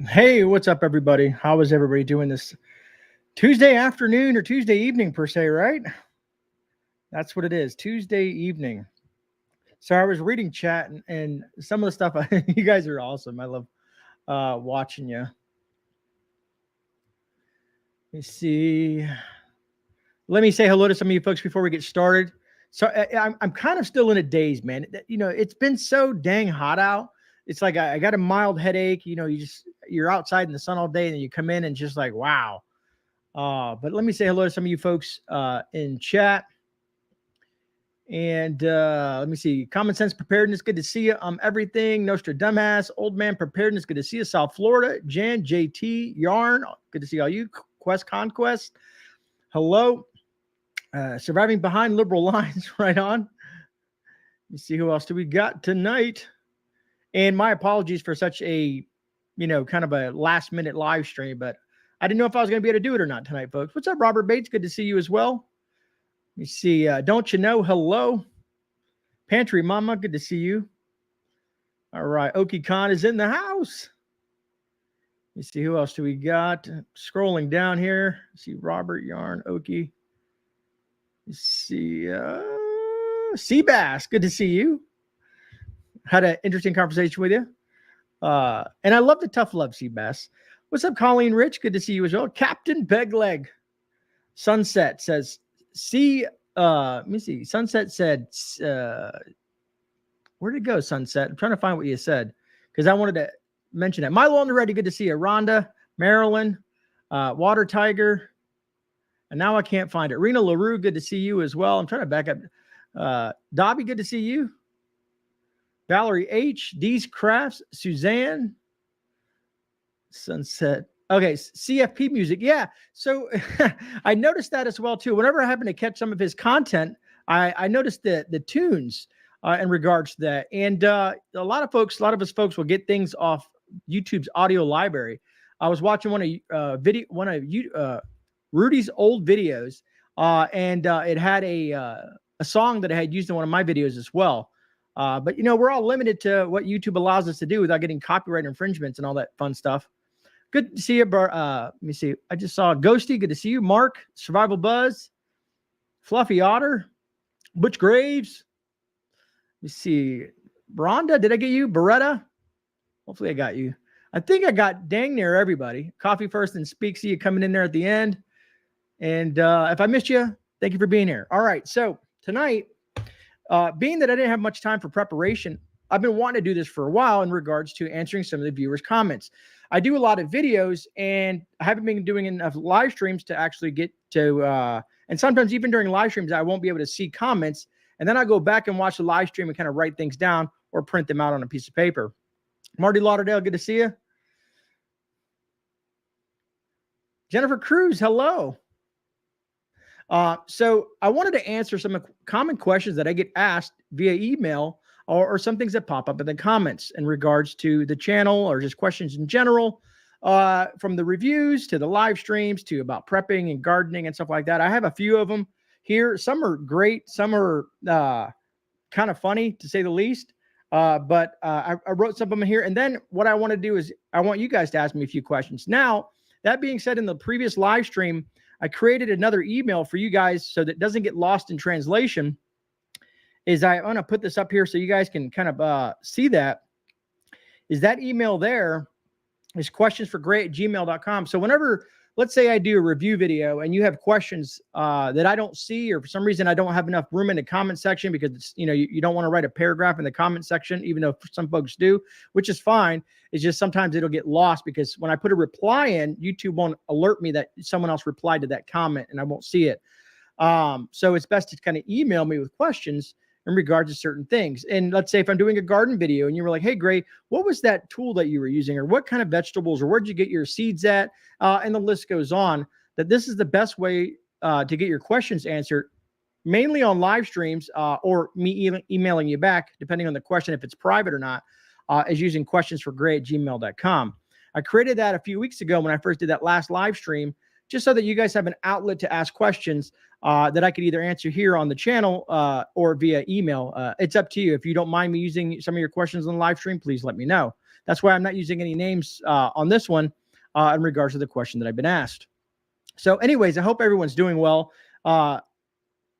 Hey, what's up, everybody? How is everybody doing this Tuesday afternoon or Tuesday evening, per se, right? That's what it is, Tuesday evening. So I was reading chat and some of the stuff, you guys are awesome. I love watching you. Let me see. Let me say hello to some of you folks before we get started. So I'm kind of still in a daze, man. It's been so dang hot out. It's like I got a mild headache. You're outside in the sun all day and then you come in and just like, wow. But let me say hello to some of you folks in chat. And let me see. Common Sense Preparedness, good to see you. Everything. Nostradamus, Old Man Preparedness, good to see you. South Florida, Jan, JT, Yarn, good to see all you. Quest Conquest, hello. Surviving Behind Liberal Lines, right on. Let me see who else do we got tonight. And my apologies for such a, kind of a last minute live stream, but I didn't know if I was going to be able to do it or not tonight, folks. What's up, Robert Bates? Good to see you as well. Let me see. Don't you know? Hello. Pantry Mama, good to see you. All right. Okie Khan is in the house. Let me see. Who else do we got? Scrolling down here. See Robert, Yarn, Okie. Let's see. Seabass, good to see you. Had an interesting conversation with you. And I love the tough love, Seabass. What's up, Colleen Rich? Good to see you as well. Captain Pegleg. Sunset says, let me see. Sunset said, where did it go, Sunset? I'm trying to find what you said because I wanted to mention that. Milo on the ready, good to see you. Rhonda, Marilyn, Water Tiger. And now I can't find it. Rena LaRue, good to see you as well. I'm trying to back up. Dobby, good to see you. Valerie H, D's Crafts, Suzanne, Sunset. Okay, CFP Music. Yeah, so I noticed that as well, too. Whenever I happen to catch some of his content, I noticed the tunes in regards to that. And a lot of us folks will get things off YouTube's audio library. I was watching one of Rudy's old videos, and it had a song that I had used in one of my videos as well. But, we're all limited to what YouTube allows us to do without getting copyright infringements and all that fun stuff. Good to see you. Let me see. I just saw Ghosty. Good to see you. Mark, Survival Buzz, Fluffy Otter, Butch Graves. Let me see. Rhonda, did I get you? Beretta? Hopefully I got you. I think I got dang near everybody. Coffee First and Speak. See you coming in there at the end. And if I missed you, thank you for being here. All right. So tonight, being that I didn't have much time for preparation, I've been wanting to do this for a while in regards to answering some of the viewers' comments. I do a lot of videos, and I haven't been doing enough live streams to actually get to, and sometimes even during live streams, I won't be able to see comments. And then I go back and watch the live stream and kind of write things down or print them out on a piece of paper. Marty Lauderdale, good to see you. Jennifer Cruz, hello. So I wanted to answer some common questions that I get asked via email or some things that pop up in the comments in regards to the channel or just questions in general, from the reviews to the live streams to about prepping and gardening and stuff like that. I have a few of them here. Some are great. Some are kind of funny, to say the least. But I wrote some of them here. And then what I want to do is I want you guys to ask me a few questions. Now, that being said, in the previous live stream, I created another email for you guys so that it doesn't get lost in translation. I'm going to put this up here so you guys can kind of see that. Is that email there is questionsforgrey@gmail.com. So whenever, let's say I do a review video and you have questions that I don't see, or for some reason I don't have enough room in the comment section because it's, you don't want to write a paragraph in the comment section, even though some folks do, which is fine. It's just sometimes it'll get lost because when I put a reply in, YouTube won't alert me that someone else replied to that comment and I won't see it. So it's best to kind of email me with questions in regards to certain things. And let's say if I'm doing a garden video and you were like, hey, Grey, what was that tool that you were using? Or what kind of vegetables, or where'd you get your seeds at? And the list goes on. That this is the best way to get your questions answered, mainly on live streams or me emailing you back, depending on the question, if it's private or not, is using questionsforgrey@gmail.com. I created that a few weeks ago when I first did that last live stream, just so that you guys have an outlet to ask questions that I could either answer here on the channel or via email. It's up to you. If you don't mind me using some of your questions on the live stream, please let me know. That's why I'm not using any names on this one in regards to the question that I've been asked. So anyways, I hope everyone's doing well.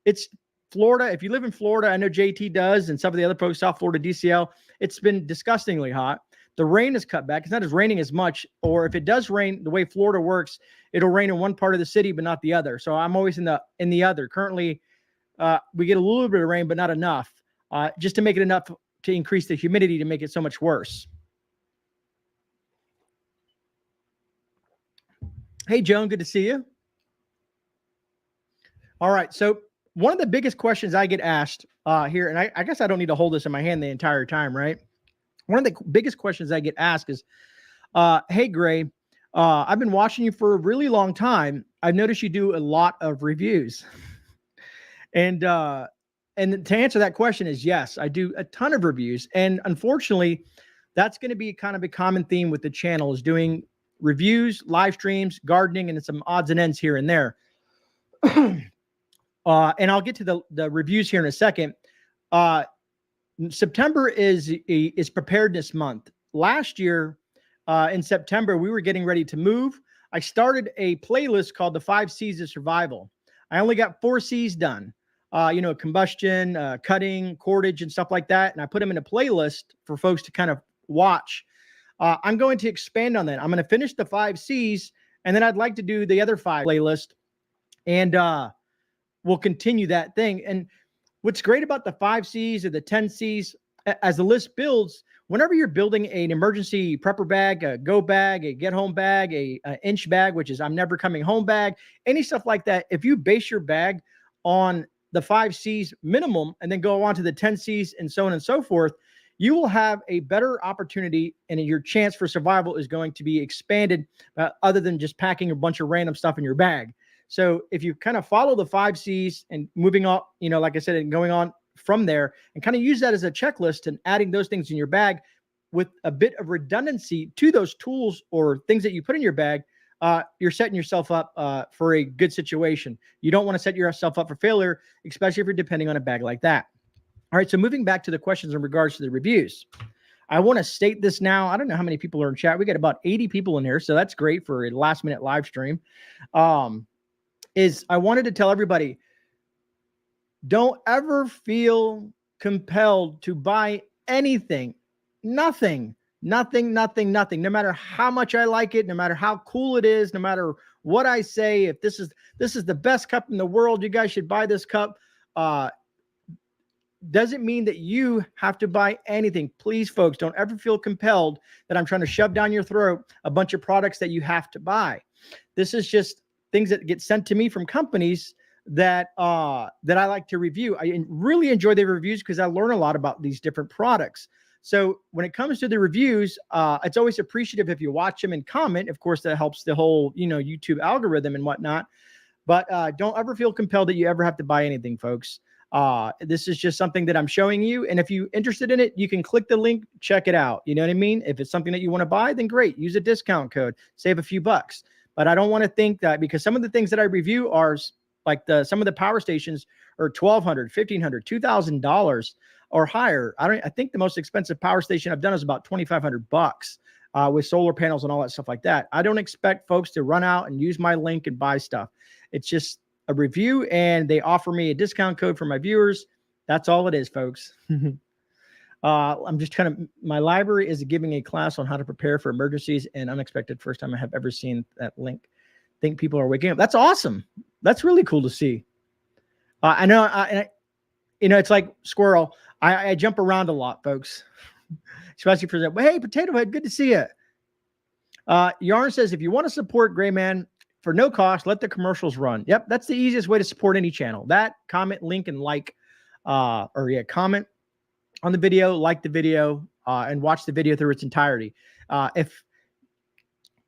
It's Florida. If you live in Florida, I know JT does, and some of the other folks, South Florida, DCL, it's been disgustingly hot. The rain is cut back. It's not as raining as much, or if it does rain, the way Florida works, it'll rain in one part of the city, but not the other. So I'm always in the other. Currently, we get a little bit of rain, but not enough, just to make it enough to increase the humidity to make it so much worse. Hey, Joan, good to see you. All right, so one of the biggest questions I get asked here, and I guess I don't need to hold this in my hand the entire time, right? One of the biggest questions I get asked is, hey, Grey, I've been watching you for a really long time. I've noticed you do a lot of reviews. And to answer that question is yes, I do a ton of reviews. And unfortunately, that's going to be kind of a common theme with the channel, is doing reviews, live streams, gardening, and some odds and ends here and there. And I'll get to the reviews here in a second. September is preparedness month. Last year in September, we were getting ready to move. I started a playlist called the 5 C's of Survival. I only got 4 C's done. Combustion, cutting, cordage, and stuff like that. And I put them in a playlist for folks to kind of watch. I'm going to expand on that. I'm going to finish the 5 C's, and then I'd like to do the other 5 playlist, and we'll continue that thing. And what's great about the 5 C's or the 10 C's, as the list builds, whenever you're building an emergency prepper bag, a go bag, a get home bag, a inch bag, which is I'm never coming home bag, any stuff like that, if you base your bag on the 5 C's minimum and then go on to the 10 C's and so on and so forth, you will have a better opportunity, and your chance for survival is going to be expanded other than just packing a bunch of random stuff in your bag. So if you kind of follow the 5 C's and moving on, like I said, and going on from there, and kind of use that as a checklist and adding those things in your bag with a bit of redundancy to those tools or things that you put in your bag, you're setting yourself up for a good situation. You don't want to set yourself up for failure, especially if you're depending on a bag like that. All right, so moving back to the questions in regards to the reviews. I want to state this now. I don't know how many people are in chat. We got about 80 people in here, so that's great for a last-minute live stream. I wanted to tell everybody, don't ever feel compelled to buy anything. Nothing. No matter how much I like it, no matter how cool it is, no matter what I say, if this is the best cup in the world, you guys should buy this cup. Doesn't mean that you have to buy anything. Please, folks, don't ever feel compelled that I'm trying to shove down your throat a bunch of products that you have to buy. This is just things that get sent to me from companies that I like to review. I really enjoy the reviews because I learn a lot about these different products. So when it comes to the reviews, it's always appreciative if you watch them and comment. Of course, that helps the whole, YouTube algorithm and whatnot. But don't ever feel compelled that you ever have to buy anything, folks. This is just something that I'm showing you. And if you're interested in it, you can click the link, check it out. You know what I mean? If it's something that you want to buy, then great. Use a discount code, save a few bucks. But I don't want to think that, because some of the things that I review are like some of the power stations are $1,200, $1,500, $2,000 or higher. I think the most expensive power station I've done is about $2,500 with solar panels and all that stuff like that. I don't expect folks to run out and use my link and buy stuff. It's just a review, and they offer me a discount code for my viewers. That's all it is, folks. I'm just my library is giving a class on how to prepare for emergencies and unexpected. First time I have ever seen that link. Think people are waking up. That's awesome. That's really cool to see. I know, it's like squirrel. I jump around a lot, folks, especially for that. Hey, Potato Head, good to see you. Yarn says, if you want to support GreyMan for no cost, let the commercials run. Yep, that's the easiest way to support any channel. That, comment, link, and like, comment on the video, like the video, and watch the video through its entirety. If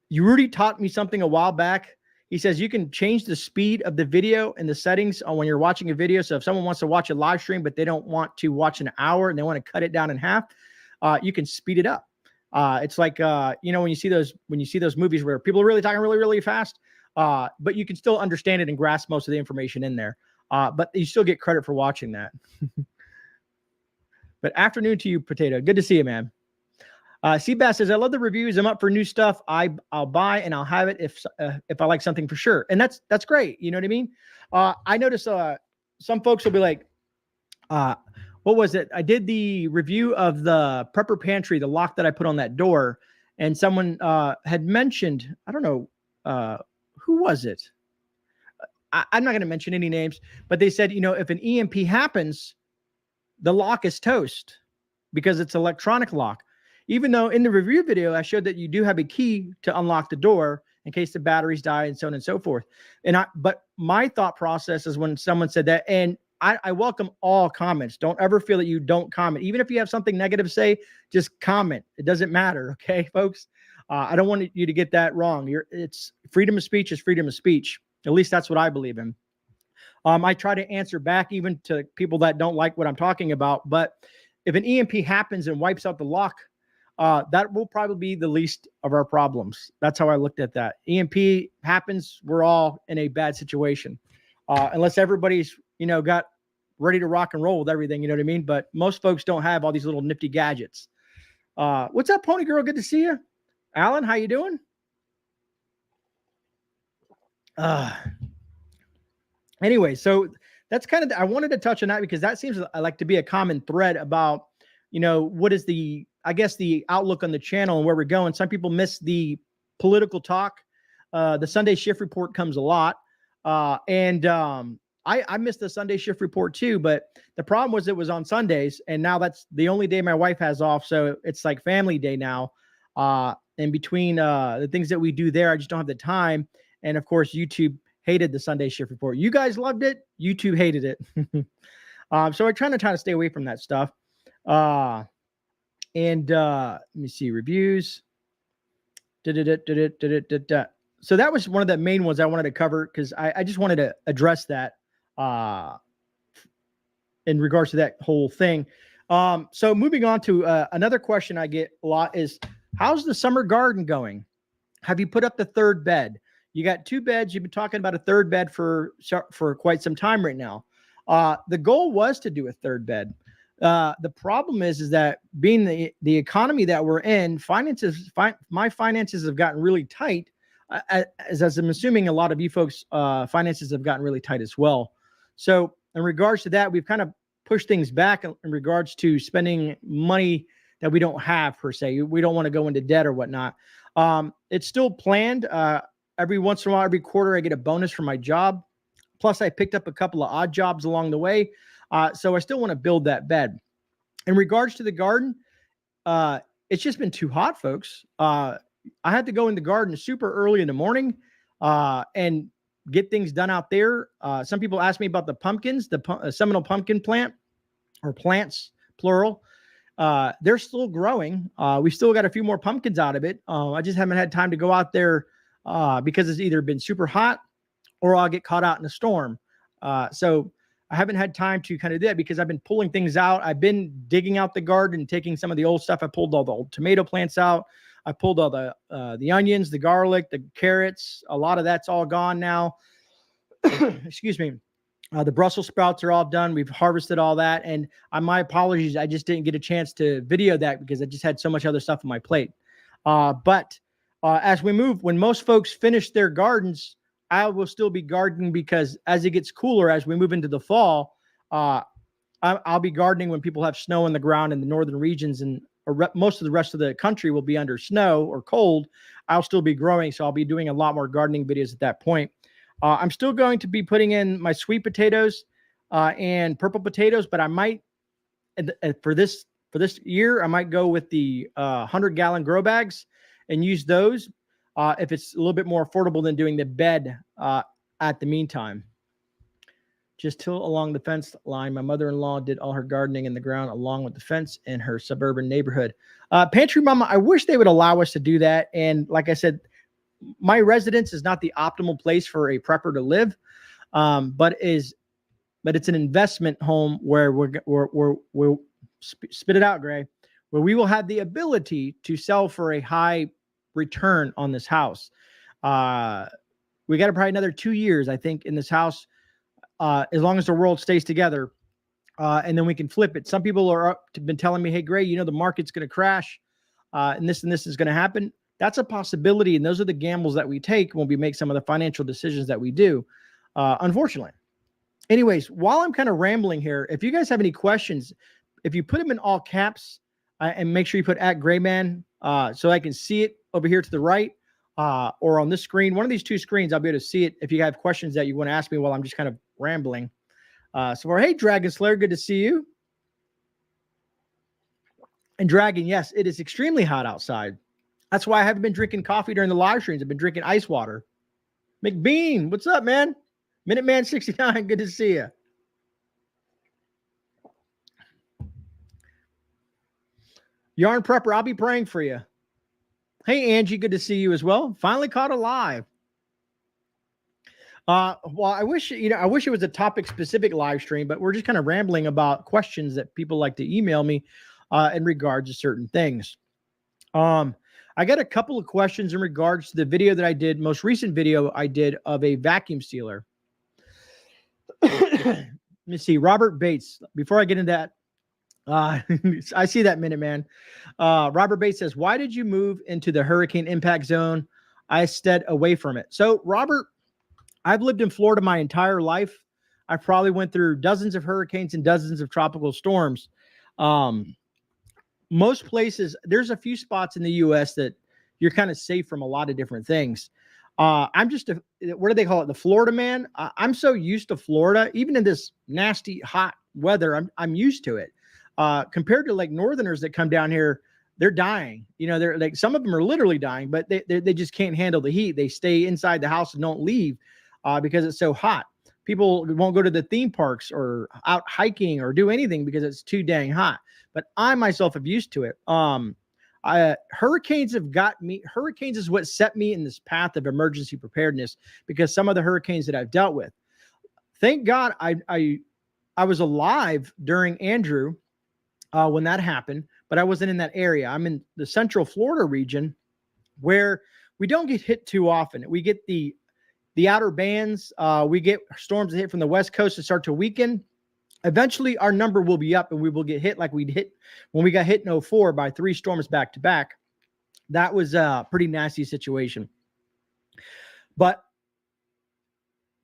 you already taught me something a while back, he says you can change the speed of the video and the settings on when you're watching a video. So if someone wants to watch a live stream, but they don't want to watch an hour and they want to cut it down in half, you can speed it up. It's like, when you see those movies where people are really talking really, really fast, but you can still understand it and grasp most of the information in there. But you still get credit for watching that. But afternoon to you, Potato. Good to see you, man. Seabass says, I love the reviews. I'm up for new stuff. I'll buy and I'll have it if I like something for sure. And that's great. You know what I mean? I notice some folks will be like, what was it? I did the review of the prepper pantry, the lock that I put on that door, and someone had mentioned, I don't know, who was it? I'm not going to mention any names, but they said, if an EMP happens, the lock is toast because it's electronic lock. Even though in the review video, I showed that you do have a key to unlock the door in case the batteries die and so on and so forth. But my thought process is when someone said that, and I welcome all comments. Don't ever feel that you don't comment. Even if you have something negative to say, just comment. It doesn't matter. Okay, folks? I don't want you to get that wrong. It's freedom of speech is freedom of speech. At least that's what I believe in. I try to answer back even to people that don't like what I'm talking about. But if an EMP happens and wipes out the lock, that will probably be the least of our problems. That's how I looked at that. EMP happens, we're all in a bad situation. Unless everybody's, got ready to rock and roll with everything, you know what I mean? But most folks don't have all these little nifty gadgets. What's up, Pony Girl? Good to see you. Alan, how you doing? Anyway, so that's kind of, I wanted to touch on that because that seems like to be a common thread about, what is the outlook on the channel and where we're going. Some people miss the political talk. The Sunday shift report comes a lot. I missed the Sunday shift report too, but the problem was it was on Sundays, and now that's the only day my wife has off. So it's like family day now. And between the things that we do there, I just don't have the time. And of course, YouTube hated the Sunday shift report. You guys loved it. YouTube hated it. So I try to stay away from that stuff. Let me see reviews. So that was one of the main ones I wanted to cover because I just wanted to address that in regards to that whole thing. So moving on to another question I get a lot is, how's the summer garden going? Have you put up the third bed? You got 2 beds. You've been talking about a third bed for quite some time right now. The goal was to do a third bed. The problem is that being the economy that we're in, my finances have gotten really tight. As I'm assuming a lot of you folks, finances have gotten really tight as well. So in regards to that, we've kind of pushed things back in regards to spending money that we don't have per se. We don't want to go into debt or whatnot. It's still planned. Every once in a while, every quarter, I get a bonus from my job. Plus, I picked up a couple of odd jobs along the way. So I still want to build that bed. In regards to the garden, it's just been too hot, folks. I had to go in the garden super early in the morning and get things done out there. Some people ask me about the pumpkins, the Seminole pumpkin plant, or plants, plural. They're still growing. We still got a few more pumpkins out of it. I just haven't had time to go out there because it's either been super hot or I'll get caught out in a storm. So I haven't had time to kind of do that because I've been pulling things out. I've been digging out the garden, taking some of the old stuff. I pulled all the old tomato plants out. I pulled all the onions, the garlic, the carrots. A lot of that's all gone now. Excuse me. The Brussels sprouts are all done. We've harvested all that. And my apologies, I just didn't get a chance to video that because I just had so much other stuff on my plate. But as we move, when most folks finish their gardens, I will still be gardening because as it gets cooler, as we move into the fall, I'll be gardening when people have snow on the ground in the northern regions, and most of the rest of the country will be under snow or cold. I'll still be growing, so I'll be doing a lot more gardening videos at that point. I'm still going to be putting in my sweet potatoes and purple potatoes, but I might, for this year, I might go with the 100-gallon grow bags and use those. If it's a little bit more affordable than doing the bed at the meantime. Just till along the fence line. My mother-in-law did all her gardening in the ground along with the fence in her suburban neighborhood. Pantry Mama, I wish they would allow us to do that. And like I said, my residence is not the optimal place for a prepper to live, but it's an investment home where we're spit it out, Gray, where we will have the ability to sell for a high return on this house. We got to probably another 2 years, I think, in this house, as long as the world stays together, and then we can flip it. Some people been telling me, hey, Gray, the market's going to crash. and this is going to happen. That's a possibility. And those are the gambles that we take when we make some of the financial decisions that we do, unfortunately. Anyways, while I'm kind of rambling here, if you guys have any questions, if you put them in all caps and make sure you put @GreyMan so I can see it over here to the right or on this screen, one of these two screens, I'll be able to see it if you have questions that you want to ask me while I'm just kind of rambling. Hey, Dragon Slayer, good to see you. And Dragon, yes, it is extremely hot outside. That's why I haven't been drinking coffee during the live streams. I've been drinking ice water. McBean, what's up, man? Minuteman 69, good to see you. Yarn Prepper, I'll be praying for you. Hey, Angie, good to see you as well. Finally caught alive. Well, I wish it was a topic specific live stream, but we're just kind of rambling about questions that people like to email me in regards to certain things. I got a couple of questions in regards to the video that I did, most recent video I did of a vacuum sealer. Let me see, Robert Bates. Before I get into that, I see that, Minuteman. Robert Bates says, why did you move into the hurricane impact zone? I stayed away from it. So, Robert, I've lived in Florida my entire life. I probably went through dozens of hurricanes and dozens of tropical storms. Most places, there's a few spots in the U.S. that you're kind of safe from a lot of different things. I'm just what do they call it? The Florida man. I'm so used to Florida, even in this nasty hot weather. I'm used to it. Compared to like Northerners that come down here, they're dying. You know, they're like, some of them are literally dying, but they just can't handle the heat. They stay inside the house and don't leave because it's so hot. People won't go to the theme parks or out hiking or do anything because it's too dang hot. But I myself have used to it. Hurricanes have got me. Hurricanes is what set me in this path of emergency preparedness because some of the hurricanes that I've dealt with. Thank God I was alive during Andrew when that happened, but I wasn't in that area. I'm in the Central Florida region where we don't get hit too often. We get the outer bands. We get storms that hit from the West Coast that start to weaken. Eventually, our number will be up and we will get hit like we'd hit when we got hit in 2004 by 3 storms back to back. That was a pretty nasty situation. But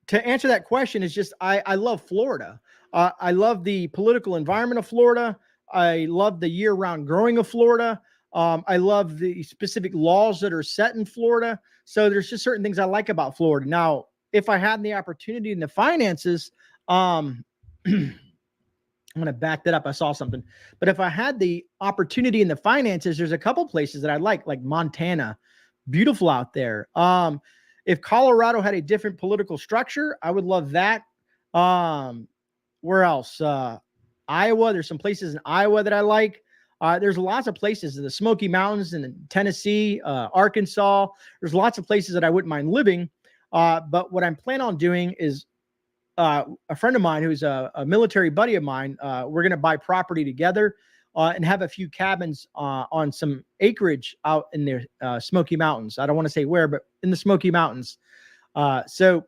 to answer that question is just, I love Florida. I love the political environment of Florida. I love the year-round growing of Florida. I love the specific laws that are set in Florida. So there's just certain things I like about Florida. Now, if I had the opportunity and the finances, I'm going to back that up. I saw something. But if I had the opportunity and the finances, there's a couple places that I like Montana. Beautiful out there. If Colorado had a different political structure, I would love that. Where else? Iowa. There's some places in Iowa that I like. There's lots of places in the Smoky Mountains and in Tennessee, Arkansas. There's lots of places that I wouldn't mind living. But what I'm planning on doing is a friend of mine who's a military buddy of mine, we're going to buy property together and have a few cabins on some acreage out in the Smoky Mountains. I don't want to say where, but in the Smoky Mountains. So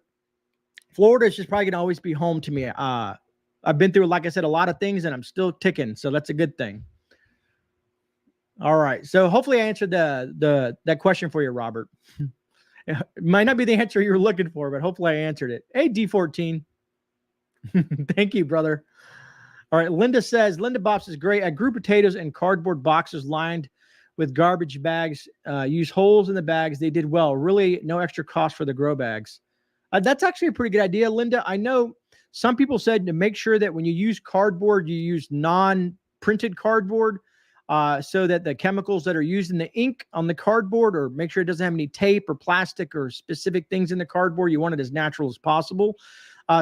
Florida is just probably going to always be home to me. I've been through, like I said, a lot of things and I'm still ticking. So that's a good thing. All right. So hopefully I answered that question for you, Robert. It might not be the answer you were looking for, but hopefully I answered it. Hey, D14. Thank you, brother. All right. Linda Bops is great. I grew potatoes in cardboard boxes lined with garbage bags. Use holes in the bags. They did well. Really no extra cost for the grow bags. That's actually a pretty good idea, Linda. I know some people said to make sure that when you use cardboard, you use non-printed cardboard so that the chemicals that are used in the ink on the cardboard, or make sure it doesn't have any tape or plastic or specific things in the cardboard. You want it as natural as possible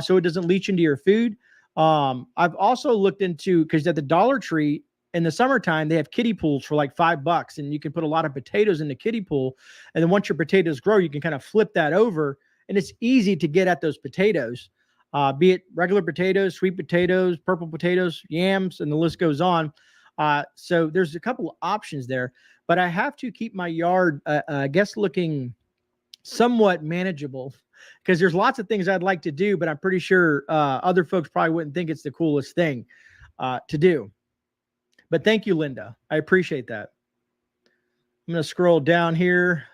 so it doesn't leach into your food. I've also looked into, because at the Dollar Tree in the summertime, they have kiddie pools for like $5 and you can put a lot of potatoes in the kiddie pool. And then once your potatoes grow, you can kind of flip that over and it's easy to get at those potatoes, be it regular potatoes, sweet potatoes, purple potatoes, yams, and the list goes on. So there's a couple of options there, but I have to keep my yard, I guess, looking somewhat manageable because there's lots of things I'd like to do, but I'm pretty sure other folks probably wouldn't think it's the coolest thing to do. But thank you, Linda. I appreciate that. I'm going to scroll down here.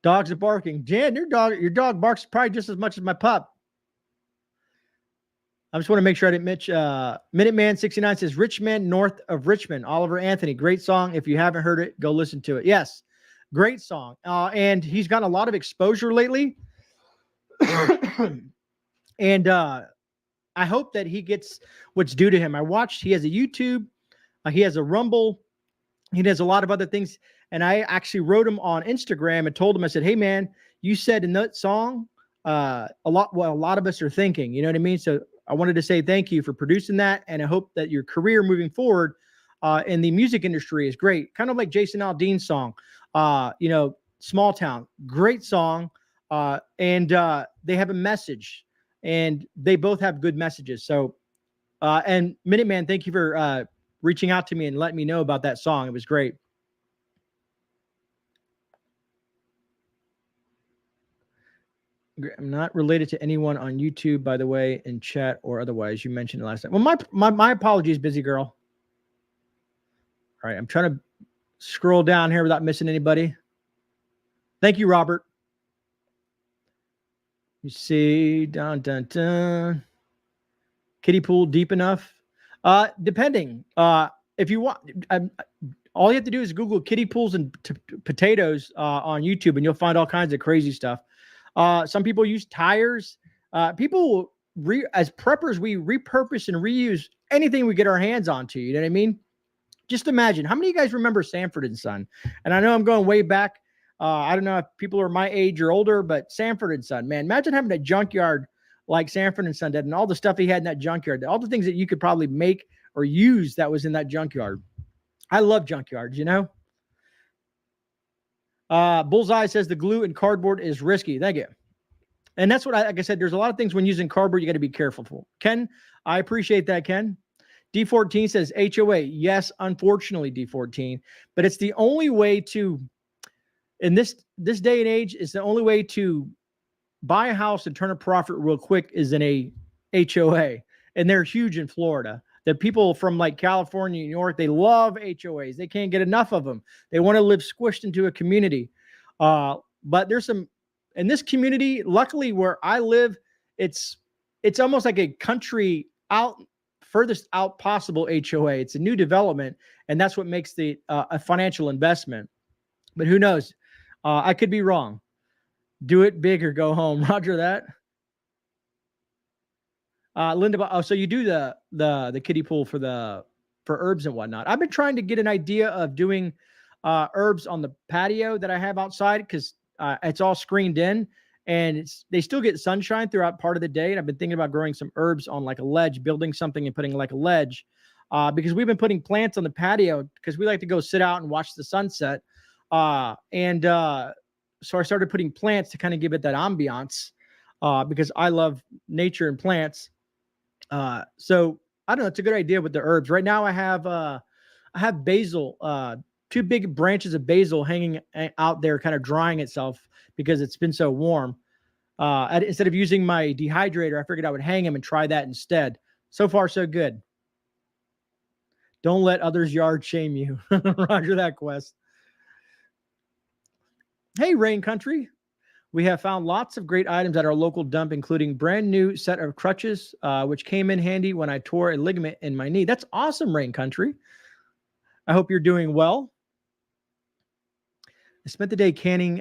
Dogs are barking. Jan, your dog barks probably just as much as my pup. I just want to make sure I didn't mention Minuteman 69 says Richmond, north of Richmond. Oliver Anthony, great song. If you haven't heard it, go listen to it. Yes, great song. And he's gotten a lot of exposure lately. And I hope that he gets what's due to him. He has a YouTube, he has a Rumble, he does a lot of other things. And I actually wrote him on Instagram and told him, I said, hey man, you said in that song, a lot of us are thinking, you know what I mean? So I wanted to say thank you for producing that. And I hope that your career moving forward in the music industry is great. Kind of like Jason Aldean's song, Small Town, great song. And they have a message and they both have good messages. So, and Minuteman, thank you for reaching out to me and letting me know about that song. It was great. I'm not related to anyone on YouTube, by the way, in chat or otherwise. You mentioned it last time. Well, my apologies, busy girl. All right, I'm trying to scroll down here without missing anybody. Thank you, Robert. You see, dun. Kiddie pool deep enough? Depending. If you want, all you have to do is Google kiddie pools and potatoes on YouTube, and you'll find all kinds of crazy stuff. Some people use tires. People, as preppers, we repurpose and reuse anything we get our hands onto. You know what I mean? Just imagine, how many of you guys remember Sanford and Son? And I know I'm going way back. I don't know if people are my age or older, but Sanford and Son, man, imagine having a junkyard like Sanford and Son did, and all the stuff he had in that junkyard, all the things that you could probably make or use that was in that junkyard. I love junkyards, you know? Bullseye says the glue and cardboard is risky. Thank you. And that's what like I said, there's a lot of things when using cardboard you got to be careful for. Ken, I appreciate that, Ken. D14 says HOA. Yes, unfortunately, D14. But it's the only way to, in this day and age, it's the only way to buy a house and turn a profit real quick is in a HOA. And they're huge in Florida. The people from like California, New York, they love HOAs. They can't get enough of them. They want to live squished into a community. But there's some, in this community, luckily where I live, it's almost like a country furthest out possible HOA. It's a new development, and that's what makes the a financial investment. But who knows? I could be wrong. Do it big or go home. Roger that. Linda, so you do the kiddie pool for herbs and whatnot. I've been trying to get an idea of doing herbs on the patio that I have outside because it's all screened in and they still get sunshine throughout part of the day. And I've been thinking about growing some herbs on like a ledge, building something and putting like a ledge because we've been putting plants on the patio because we like to go sit out and watch the sunset. So I started putting plants to kind of give it that ambiance because I love nature and plants. So I don't know. It's a good idea with the herbs. Right now I have basil, 2 big branches of basil hanging out there, kind of drying itself because it's been so warm. Instead of using my dehydrator, I figured I would hang them and try that instead. So far, so good. Don't let others' yard shame you. Roger that, Quest. Hey, Rain Country. We have found lots of great items at our local dump, including brand new set of crutches, which came in handy when I tore a ligament in my knee. That's awesome, Rain Country. I hope you're doing well. I spent the day canning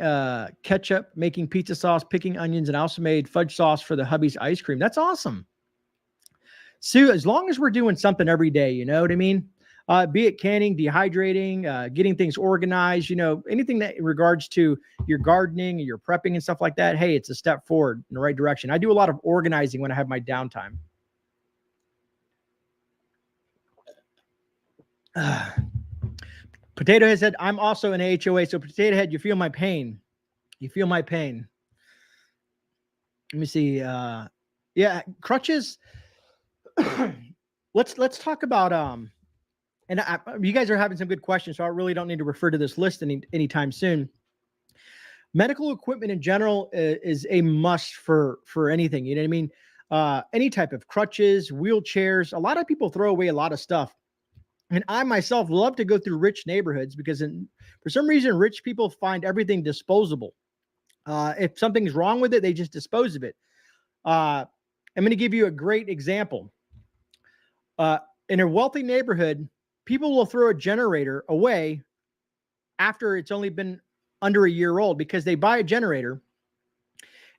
ketchup, making pizza sauce, picking onions, and I also made fudge sauce for the hubby's ice cream. That's awesome. Sue, as long as we're doing something every day, you know what I mean? Be it canning, dehydrating, getting things organized, you know, anything that in regards to your gardening and your prepping and stuff like that. Hey, it's a step forward in the right direction. I do a lot of organizing when I have my downtime. Potato Head said, I'm also in HOA. So Potato Head, you feel my pain. You feel my pain. Let me see. Yeah, crutches. Let's talk about and you guys are having some good questions, so I really don't need to refer to this list anytime soon. Medical equipment in general is a must for anything. You know what I mean? any type of crutches, wheelchairs. A lot of people throw away a lot of stuff. And I myself love to go through rich neighborhoods because for some reason, rich people find everything disposable. If something's wrong with it, they just dispose of it. I'm going to give you a great example. In a wealthy neighborhood, people will throw a generator away after it's only been under a year old because they buy a generator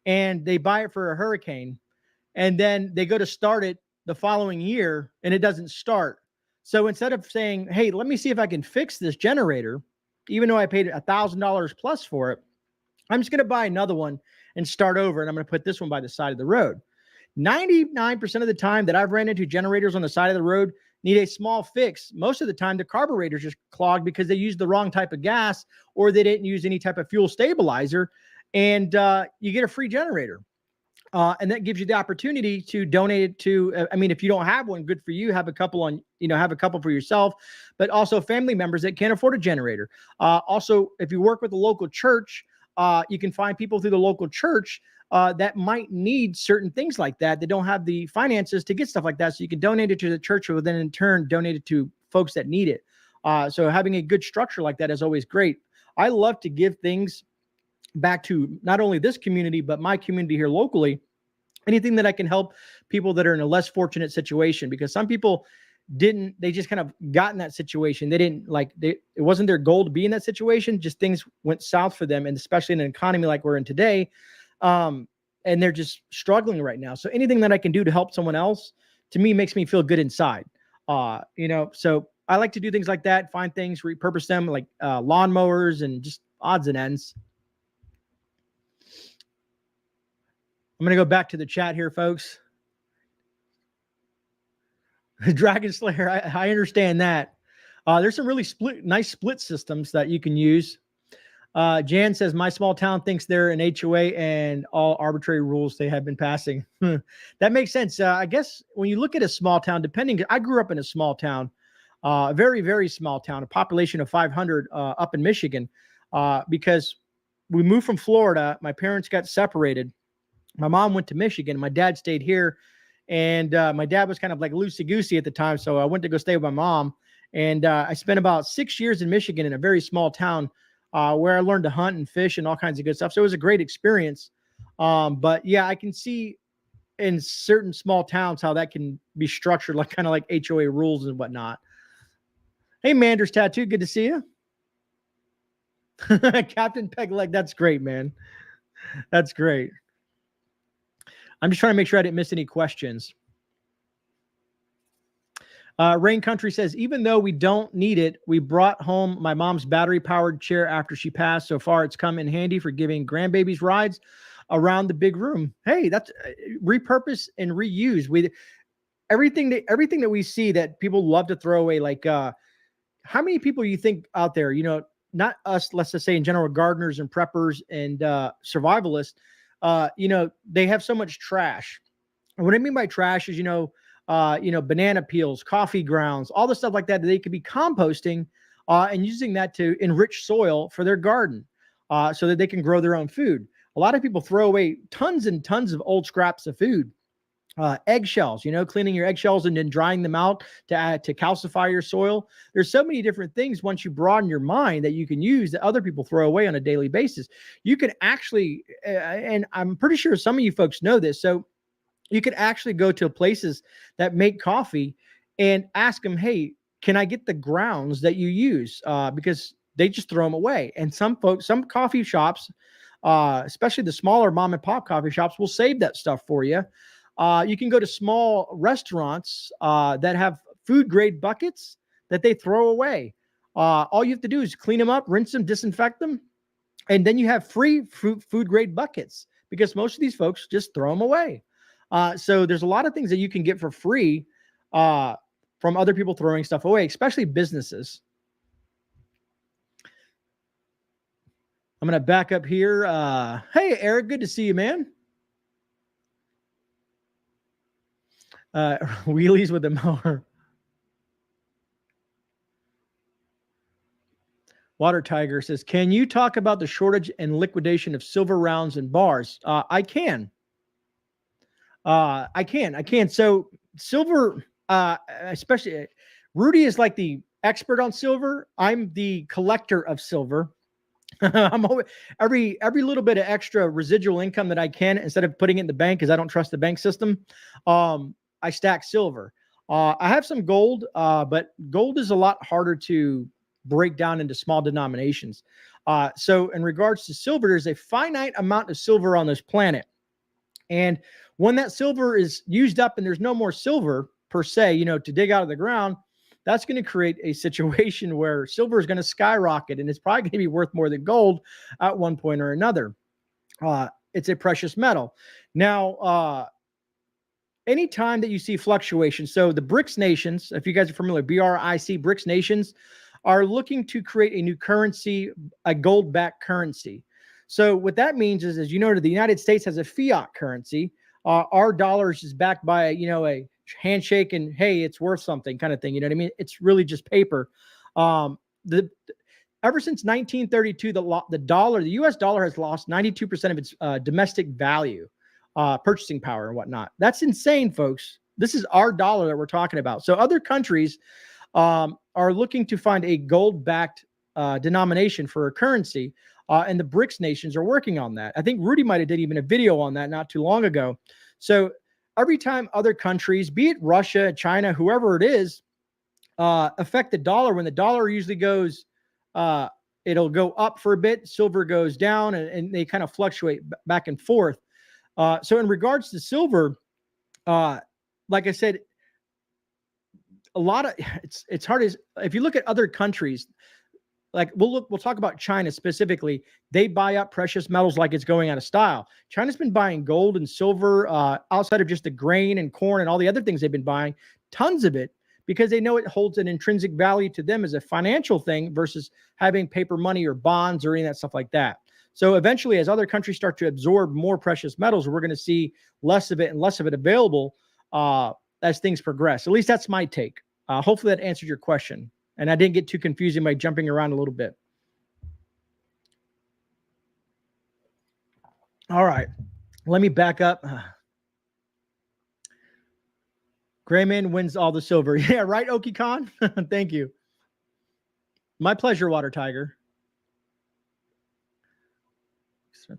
and they buy it for a hurricane, and then they go to start it the following year and it doesn't start. So instead of saying, hey, let me see if I can fix this generator, even though I paid $1,000 plus for it, I'm just going to buy another one and start over, and I'm going to put this one by the side of the road. 99% of the time that I've ran into generators on the side of the road need a small fix. Most of the time, the carburetor's just clogged because they used the wrong type of gas or they didn't use any type of fuel stabilizer, and you get a free generator. And that gives you the opportunity to donate it to, I mean, if you don't have one, good for you. Have a couple have a couple for yourself, but also family members that can't afford a generator. Also, if you work with a local church, you can find people through the local church that might need certain things like that. They don't have the finances to get stuff like that. So you can donate it to the church, who will then in turn donate it to folks that need it. So having a good structure like that is always great. I love to give things back to not only this community, but my community here locally. Anything that I can help people that are in a less fortunate situation, because some people they just kind of got in that situation. They didn't it wasn't their goal to be in that situation. Just things went south for them. And especially in an economy like we're in today, and they're just struggling right now. So anything that I can do to help someone else, to me, makes me feel good inside. So I like to do things like that, find things, repurpose them, like lawnmowers and just odds and ends. I'm going to go back to the chat here, folks. Dragon Slayer, I understand that. There's some really nice split systems that you can use. Jan says, my small town thinks they're an HOA and all arbitrary rules they have been passing. That makes sense. I guess when you look at a small town, I grew up in a small town, a very, very small town, a population of 500 up in Michigan, because we moved from Florida. My parents got separated. My mom went to Michigan. My dad stayed here. And my dad was kind of like loosey-goosey at the time. So I went to go stay with my mom. And I spent about 6 years in Michigan in a very small town where I learned to hunt and fish and all kinds of good stuff. So it was a great experience. But yeah, I can see in certain small towns how that can be structured, like kind of like HOA rules and whatnot. Hey, Manders Tattoo, good to see you. Captain Pegleg, that's great, man. That's great. I'm just trying to make sure I didn't miss any questions. Rain Country says, even though we don't need it, we brought home my mom's battery-powered chair after she passed. So far, it's come in handy for giving grandbabies rides around the big room. Hey, that's repurpose and reuse. Everything that we see that people love to throw away, like how many people you think out there, not us, let's just say in general, gardeners and preppers and survivalists, they have so much trash. And what I mean by trash is, banana peels, coffee grounds, all the stuff like that they could be composting and using that to enrich soil for their garden so that they can grow their own food. A lot of people throw away tons and tons of old scraps of food. Eggshells, cleaning your eggshells and then drying them out to calcify your soil. There's so many different things once you broaden your mind that you can use that other people throw away on a daily basis. You can actually, and I'm pretty sure some of you folks know this, so you could actually go to places that make coffee and ask them, hey, can I get the grounds that you use? Because they just throw them away. And some coffee shops, especially the smaller mom and pop coffee shops, will save that stuff for you. You can go to small restaurants that have food grade buckets that they throw away. All you have to do is clean them up, rinse them, disinfect them, and then you have free food grade buckets because most of these folks just throw them away. So there's a lot of things that you can get for free from other people throwing stuff away, especially businesses. I'm going to back up here. Hey, Eric, good to see you, man. Wheelies with a mower. Water Tiger says, can you talk about the shortage and liquidation of silver rounds and bars? I can. I can. So silver, especially Rudy is like the expert on silver. I'm the collector of silver. I'm always, every little bit of extra residual income that I can, instead of putting it in the bank, because I don't trust the bank system, I stack silver. I have some gold, but gold is a lot harder to break down into small denominations. So in regards to silver, there's a finite amount of silver on this planet. And when that silver is used up and there's no more silver per se, to dig out of the ground, that's going to create a situation where silver is going to skyrocket, and it's probably going to be worth more than gold at one point or another. It's a precious metal. Now, anytime that you see fluctuation, so the BRICS nations, if you guys are familiar, BRIC, BRICS nations, are looking to create a new currency, a gold-backed currency. So what that means is, as you know, the United States has a fiat currency. Our dollars is backed by, a handshake and, hey, it's worth something kind of thing. You know what I mean? It's really just paper. Ever since 1932, the U.S. dollar has lost 92% of its domestic value, purchasing power and whatnot. That's insane, folks. This is our dollar that we're talking about. So other countries are looking to find a gold-backed denomination for a currency. And the BRICS nations are working on that. I think Rudy might have did even a video on that not too long ago. So every time other countries, be it Russia, China, whoever it is, affect the dollar, when the dollar usually goes, it'll go up for a bit, silver goes down, and they kind of fluctuate back and forth. So in regards to silver, like I said, a lot of it's hard as if you look at other countries. Like we'll talk about China specifically. They buy up precious metals like it's going out of style. China's been buying gold and silver outside of just the grain and corn and all the other things they've been buying, tons of it, because they know it holds an intrinsic value to them as a financial thing versus having paper money or bonds or any of that stuff like that. So eventually, as other countries start to absorb more precious metals, we're going to see less of it and less of it available as things progress. At least that's my take. Hopefully that answered your question. And I didn't get too confusing by jumping around a little bit. All right. Let me back up. GreyMan wins all the silver. Yeah, right, Oki Khan? Thank you. My pleasure, Water Tiger.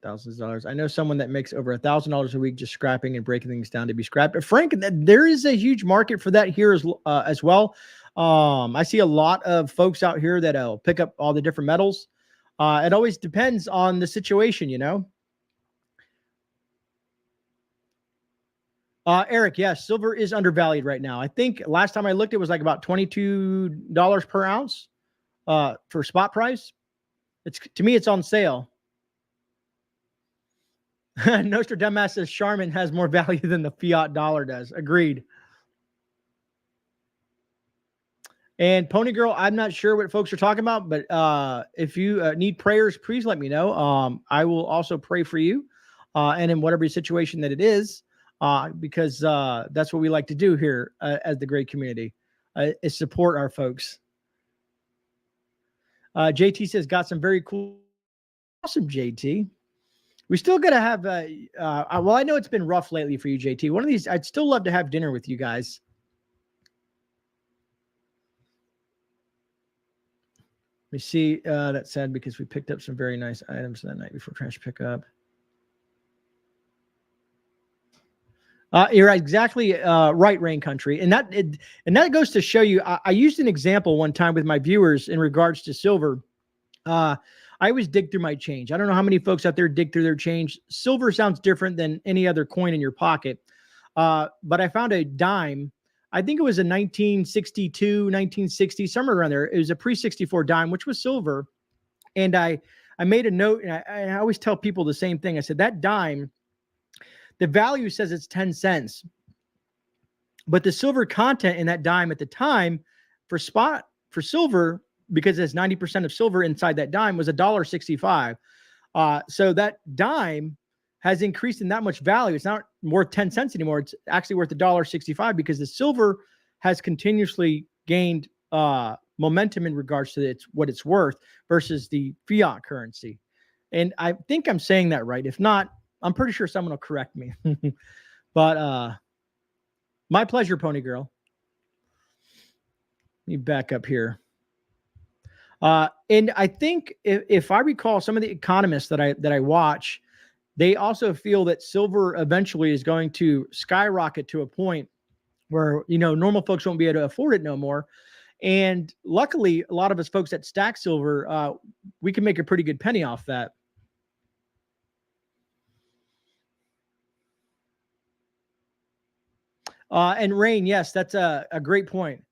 Thousands of dollars. I know someone that makes over $1,000 a week just scrapping and breaking things down to be scrapped. Frank, there is a huge market for that here as well. I see a lot of folks out here that'll pick up all the different metals. It always depends on the situation, Eric, yes, silver is undervalued right now. I think last time I looked, it was like about $22 per ounce for spot price. To me, it's on sale. Nostradamus says Charmin has more value than the fiat dollar does. Agreed. And Pony Girl, I'm not sure what folks are talking about, but if you need prayers, please let me know. I will also pray for you and in whatever situation that it is, because that's what we like to do here as the Grey community, is support our folks. JT says, got some very cool. Awesome, JT. We still got to have, well, I know it's been rough lately for you, JT. One of these, I'd still love to have dinner with you guys. We see that's sad because we picked up some very nice items that night before trash pickup. You're exactly right, Rain Country. And that goes to show you, I used an example one time with my viewers in regards to silver. I always dig through my change. I don't know how many folks out there dig through their change. Silver sounds different than any other coin in your pocket. But I found a dime. I think it was a 1962, 1960, somewhere around there. It was a pre-64 dime, which was silver. And I made a note, and I always tell people the same thing. I said, that dime, the value says it's 10 cents. But the silver content in that dime at the time for silver, because it's 90% of silver inside that dime, was $1.65. So that dime has increased in that much value. It's not worth 10 cents anymore. It's actually worth $1.65 because the silver has continuously gained momentum in regards to what it's worth versus the fiat currency. And I think I'm saying that right. If not, I'm pretty sure someone will correct me. But my pleasure, Pony Girl. Let me back up here. And I think if I recall, some of the economists that I watch, they also feel that silver eventually is going to skyrocket to a point where, normal folks won't be able to afford it no more. And luckily, a lot of us folks that stack silver, we can make a pretty good penny off that. And Rain, yes, that's a great point.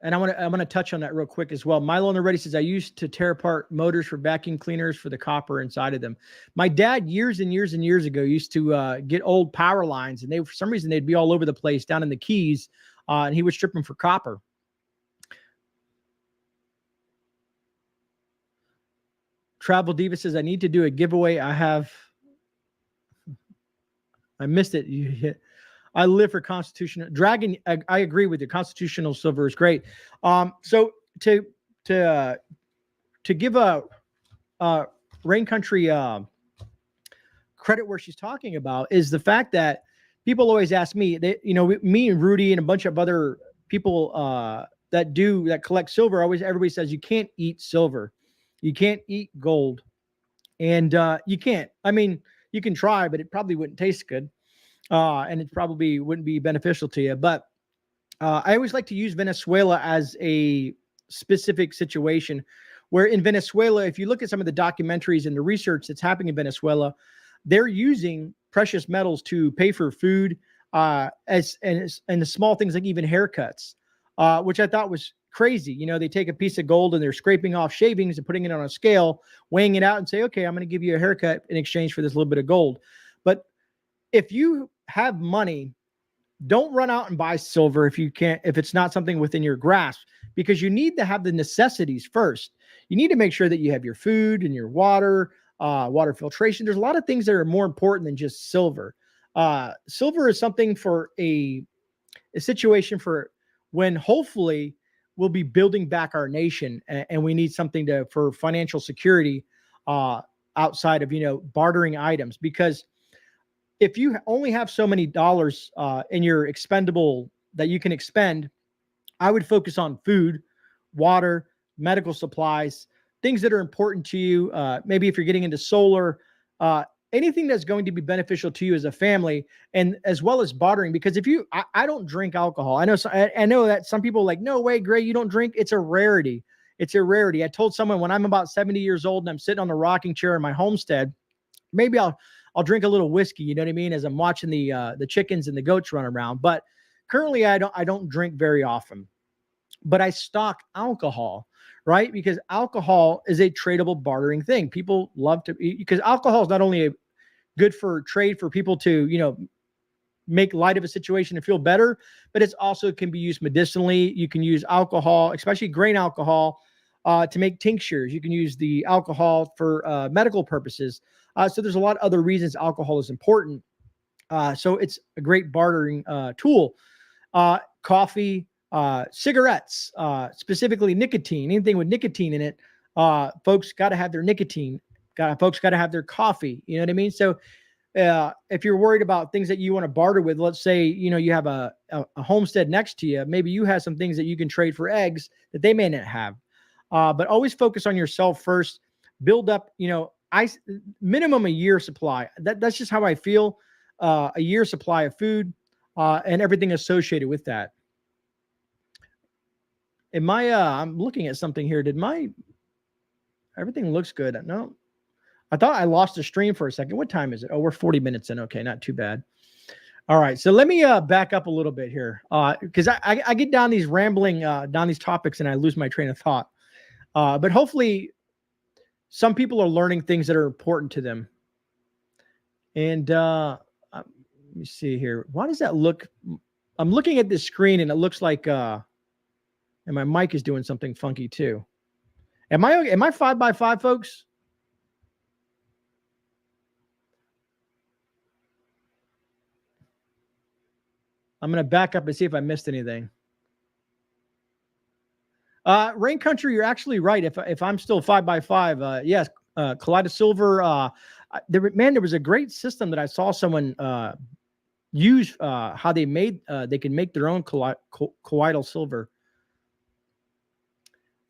And I'm gonna touch on that real quick as well. Milo on the Ready says, I used to tear apart motors for vacuum cleaners for the copper inside of them. My dad years and years and years ago used to get old power lines, and for some reason they'd be all over the place down in the Keys, and he would strip them for copper. Travel Diva says, I need to do a giveaway. I missed it. I live for constitutional dragon. I agree with you. Constitutional silver is great. So to give a Rain Country credit where she's talking about is the fact that people always ask me, me and Rudy and a bunch of other people that collect silver. Everybody says you can't eat silver, you can't eat gold, and you can't. I mean, you can try, but it probably wouldn't taste good. And it probably wouldn't be beneficial to you. But I always like to use Venezuela as a specific situation where in Venezuela, if you look at some of the documentaries and the research that's happening in Venezuela, they're using precious metals to pay for food and the small things like even haircuts, which I thought was crazy. They take a piece of gold and they're scraping off shavings and putting it on a scale, weighing it out and say, okay, I'm going to give you a haircut in exchange for this little bit of gold. But if you have money, don't run out and buy silver if it's not something within your grasp, because you need to have the necessities first. You need to make sure that you have your food and your water, water filtration. There's a lot of things that are more important than just silver. Silver is something for a situation for when hopefully we'll be building back our nation, and we need something for financial security outside of, bartering items, because if you only have so many dollars in your expendable that you can expend, I would focus on food, water, medical supplies, things that are important to you. Maybe if you're getting into solar, anything that's going to be beneficial to you as a family, and as well as bartering. Because I don't drink alcohol. I know that some people are like, no way, Grey, you don't drink. It's a rarity. It's a rarity. I told someone when I'm about 70 years old and I'm sitting on the rocking chair in my homestead, maybe I'll drink a little whiskey, you know what I mean, as I'm watching the chickens and the goats run around. But currently I don't drink very often. But I stock alcohol, right? Because alcohol is a tradable bartering thing. People love to eat, because alcohol is not only good for trade for people to, make light of a situation and feel better, but it's also can be used medicinally. You can use alcohol, especially grain alcohol, to make tinctures. You can use the alcohol for medical purposes. So there's a lot of other reasons alcohol is important. So it's a great bartering tool. Coffee, cigarettes, specifically nicotine, anything with nicotine in it. Folks got to have their nicotine. Folks got to have their coffee. You know what I mean? So if you're worried about things that you want to barter with, let's say, you have a homestead next to you, maybe you have some things that you can trade for eggs that they may not have. But always focus on yourself first. Build up, minimum a year supply. That's just how I feel. A year supply of food and everything associated with that. I'm looking at something here. Everything looks good. No, I thought I lost the stream for a second. What time is it? Oh, we're 40 minutes in. Okay, not too bad. All right, so let me back up a little bit here, because I get down these rambling down these topics and I lose my train of thought. But hopefully some people are learning things that are important to them. And let me see here. Why does that look? I'm looking at this screen and it looks like, and my mic is doing something funky too. Am I 5x5, folks? I'm going to back up and see if I missed anything. Rain Country, you're actually right. If I'm still 5x5, yes, Kaleido Silver, There was a great system that I saw someone use, how they can make their own colloidal silver.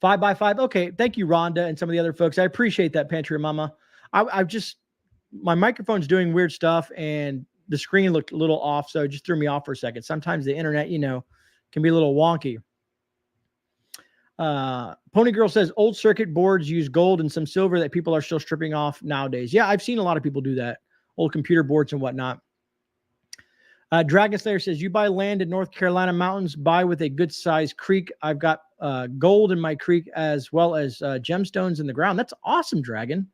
5x5. Okay. Thank you, Rhonda, and some of the other folks. I appreciate that, Pantry Mama. My microphone's doing weird stuff and the screen looked a little off. So it just threw me off for a second. Sometimes the internet, can be a little wonky. Pony Girl says old circuit boards use gold and some silver that people are still stripping off nowadays. Yeah, I've seen a lot of people do that. Old computer boards and whatnot. Dragon Slayer says, you buy land in North Carolina mountains, buy with a good sized creek. I've got gold in my creek as well as gemstones in the ground. That's awesome, Dragon.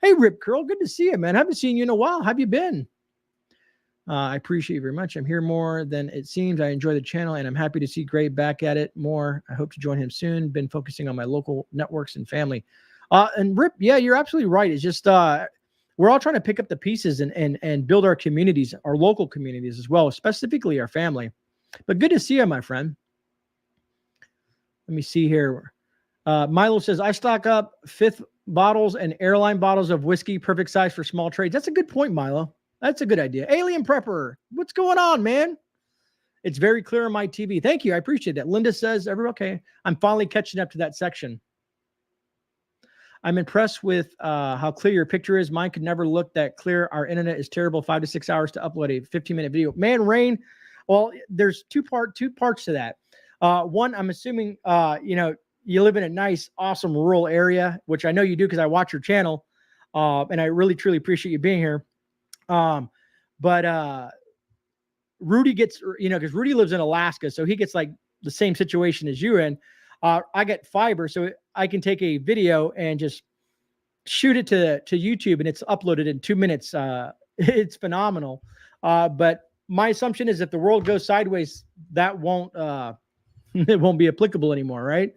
Hey, Rip Curl, good to see you, man. I haven't seen you in a while. How have you been? I appreciate you very much. I'm here more than it seems. I enjoy the channel, and I'm happy to see Grey back at it more. I hope to join him soon. Been focusing on my local networks and family. And Rip, yeah, you're absolutely right. It's just we're all trying to pick up the pieces and build our communities, our local communities as well, specifically our family. But good to see you, my friend. Let me see here. Milo says, I stock up fifth bottles and airline bottles of whiskey, perfect size for small trades. That's a good point, Milo. That's a good idea. Alien Prepper, what's going on, man? It's very clear on my TV. Thank you. I appreciate that. Linda says, okay, I'm finally catching up to that section. I'm impressed with how clear your picture is. Mine could never look that clear. Our internet is terrible. 5 to 6 hours to upload a 15-minute video. Man, Rain, well, there's two parts to that. One, I'm assuming, you live in a nice, awesome rural area, which I know you do because I watch your channel. And I really, truly appreciate you being here. But Rudy gets, because Rudy lives in Alaska, so he gets like the same situation as you in. I get fiber, so I can take a video and just shoot it to YouTube, and it's uploaded in 2 minutes. It's phenomenal. But my assumption is if the world goes sideways, that won't it won't be applicable anymore, right?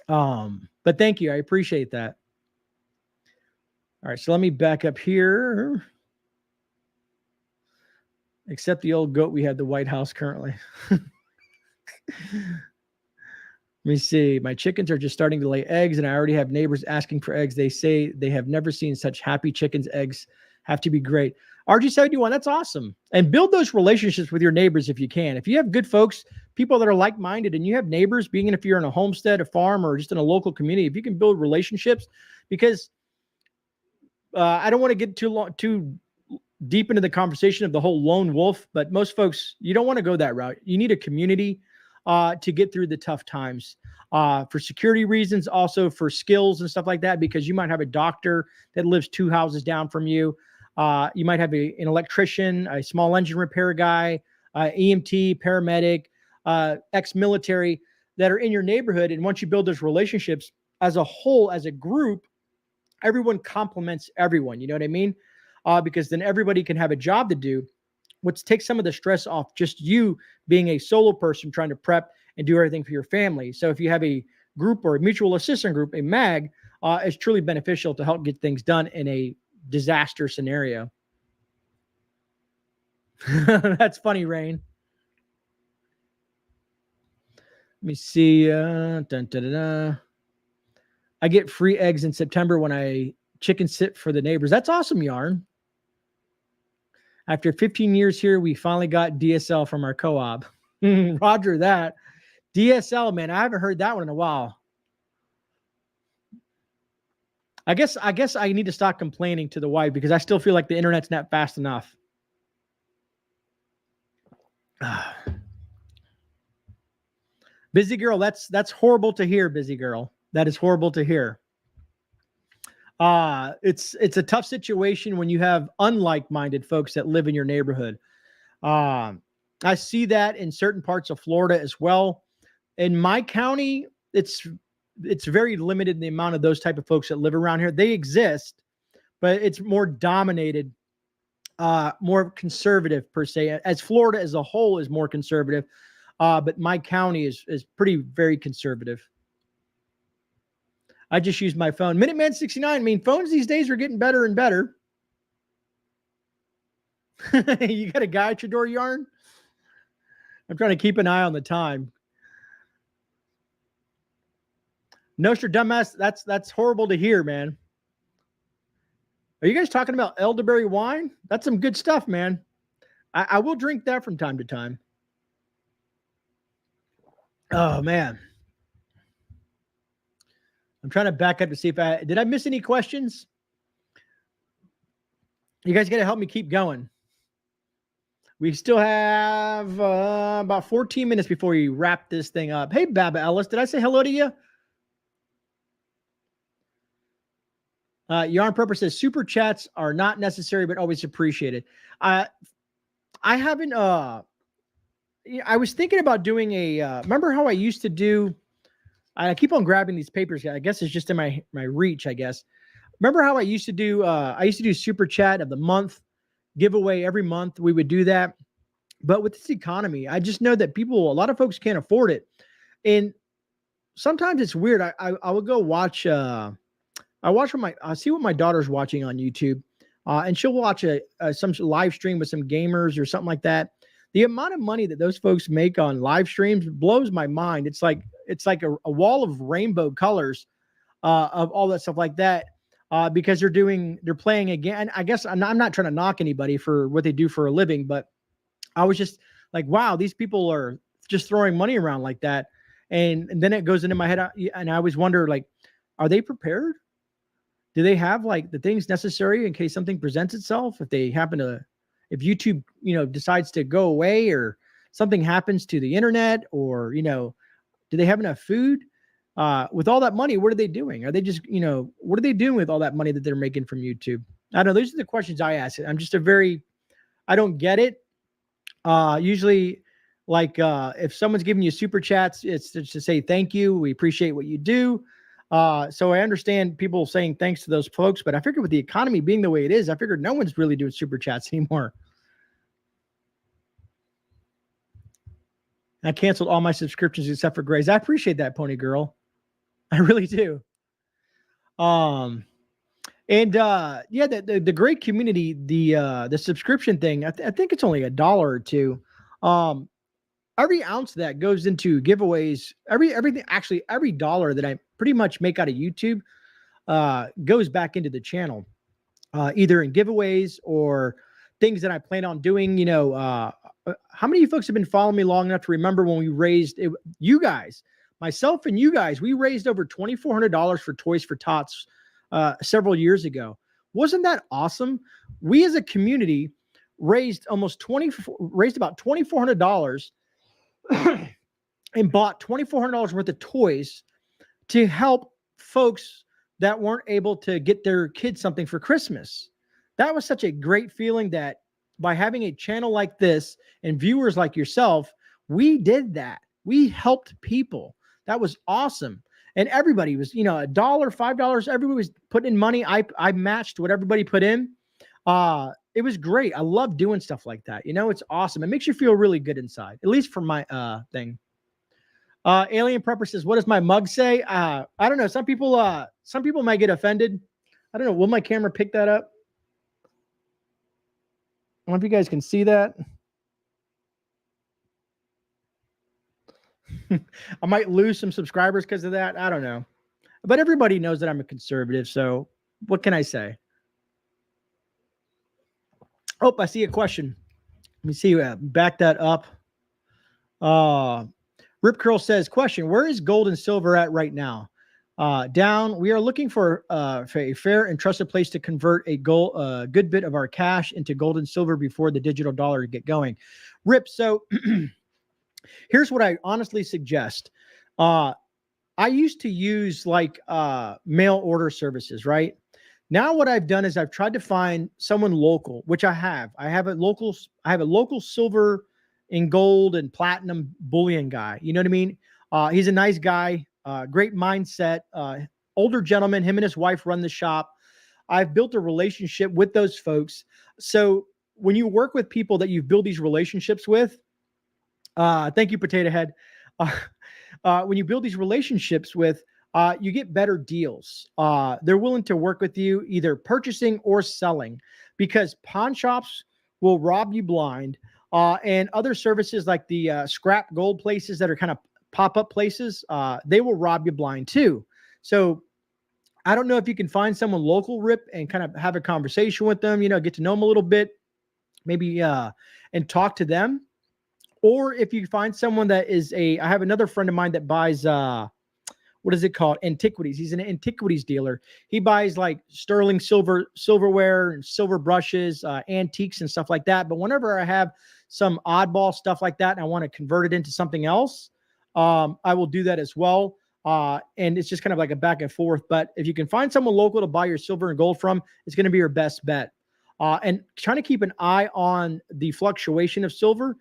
But thank you. I appreciate that. All right, so let me back up here. Except the old goat, we have the White House currently. Let me see. My chickens are just starting to lay eggs, and I already have neighbors asking for eggs. They say they have never seen such happy chickens. Eggs have to be great. RG71, that's awesome. And build those relationships with your neighbors if you can. If you have good folks, people that are like-minded, and you have neighbors, being if you're in a homestead, a farm, or just in a local community, if you can build relationships, because I don't want to get too deep into the conversation of the whole lone wolf, but most folks, you don't want to go that route. You need a community to get through the tough times for security reasons, also for skills and stuff like that, because you might have a doctor that lives 2 houses down from you. You might have an electrician, a small engine repair guy, EMT, paramedic, ex-military that are in your neighborhood. And once you build those relationships as a whole, as a group, everyone complements everyone. You know what I mean? Because then everybody can have a job to do, which takes some of the stress off just you being a solo person trying to prep and do everything for your family. So if you have a group or a mutual assistant group, a MAG, it's truly beneficial to help get things done in a disaster scenario. That's funny, Rain. Let me see. I get free eggs in September when I chicken sit for the neighbors. That's awesome, Yarn. After 15 years here, we finally got DSL from our co-op. Roger that. DSL, man, I haven't heard that one in a while. I guess I need to stop complaining to the wife because I still feel like the internet's not fast enough. Busy girl, that's horrible to hear, busy girl. That is horrible to hear. It's a tough situation when you have unlike-minded folks that live in your neighborhood. I see that in certain parts of Florida as well. In my county, it's very limited in the amount of those type of folks that live around here. They exist, but it's more dominated, more conservative per se, as Florida as a whole is more conservative. But my county is very conservative. I just use my phone. Minuteman 69. I mean, phones these days are getting better and better. You got a guy at your door, Yarn? I'm trying to keep an eye on the time. Nostra dumbass, that's horrible to hear, man. Are you guys talking about elderberry wine? That's some good stuff, man. I will drink that from time to time. Oh man. I'm trying to back up to see if did I miss any questions? You guys got to help me keep going. We still have about 14 minutes before we wrap this thing up. Hey, Baba Ellis, did I say hello to you? Yarn Prepper says super chats are not necessary, but always appreciated. I haven't. I was thinking about doing a. Remember how I used to do? I keep on grabbing these papers. I guess it's just in my reach. I guess. Remember how I used to do? I used to do super chat of the month giveaway every month. We would do that, but with this economy, I just know that a lot of folks can't afford it, and sometimes it's weird. I will go watch. I see what my daughter's watching on YouTube, and she'll watch some live stream with some gamers or something like that. The amount of money that those folks make on live streams blows my mind. It's like a wall of rainbow colors of all that stuff like that, because they're playing again. I guess I'm not trying to knock anybody for what they do for a living, but I was just like, wow, these people are just throwing money around like that, and then it goes into my head, and I always wonder, like, are they prepared? Do they have like the things necessary in case something presents itself? If YouTube, decides to go away, or something happens to the internet, or, do they have enough food? With all that money, what are they doing? Are they just, what are they doing with all that money that they're making from YouTube? I don't know. Those are the questions I ask. I'm just I don't get it. Usually, like, if someone's giving you super chats, it's to say thank you. We appreciate what you do. So I understand people saying thanks to those folks, but I figured with the economy being the way it is, I figured no one's really doing super chats anymore. I canceled all my subscriptions except for Grey's. I appreciate that, Pony Girl. I really do. The Grey community, the subscription thing, I think it's only $1 or $2. Every ounce that goes into giveaways, every dollar that I pretty much make out of YouTube goes back into the channel, either in giveaways or things that I plan on doing. How many of you folks have been following me long enough to remember when we raised it, you guys, myself and you guys, we raised over $2,400 for Toys for Tots several years ago. Wasn't that awesome? We as a community raised about $2,400 and bought $2,400 worth of toys to help folks that weren't able to get their kids something for Christmas. That was such a great feeling that by having a channel like this and viewers like yourself, we did that. We helped people. That was awesome. And everybody was, $1, $5, everybody was putting in money. I matched what everybody put in. It was great. I love doing stuff like that. It's awesome. It makes you feel really good inside, at least for my thing. Alien Prepper says, what does my mug say? I don't know. Some people might get offended. I don't know. Will my camera pick that up? I don't know if you guys can see that. I might lose some subscribers because of that. I don't know. But everybody knows that I'm a conservative. So what can I say? Oh, I see a question. Let me see. Back that up. Rip Curl says, question, where is gold and silver at right now? Down. We are looking for a fair and trusted place to convert a good bit of our cash into gold and silver before the digital dollar get going. Rip, so here's what I honestly suggest. I used to use like mail order services, right? Now what I've done is I've tried to find someone local, which I have. I have a local silver and gold and platinum bullion guy. You know what I mean? He's a nice guy, great mindset, older gentleman. Him and his wife run the shop. I've built a relationship with those folks. So when you work with people that you've built these relationships with, thank you, Potato Head. When you build these relationships with, you get better deals. They're willing to work with you, either purchasing or selling, because pawn shops will rob you blind. And other services like the scrap gold places that are kind of pop-up places, they will rob you blind too. So I don't know if you can find someone local, Rip, and kind of have a conversation with them, get to know them a little bit, maybe, and talk to them. Or if you find someone that is I have another friend of mine that buys, what is it called? Antiquities. He's an antiquities dealer. He buys like sterling silverware and silver brushes, antiques and stuff like that. But whenever I have some oddball stuff like that and I want to convert it into something else, I will do that as well. And it's just kind of like a back and forth. But if you can find someone local to buy your silver and gold from, it's going to be your best bet. And trying to keep an eye on the fluctuation of silver,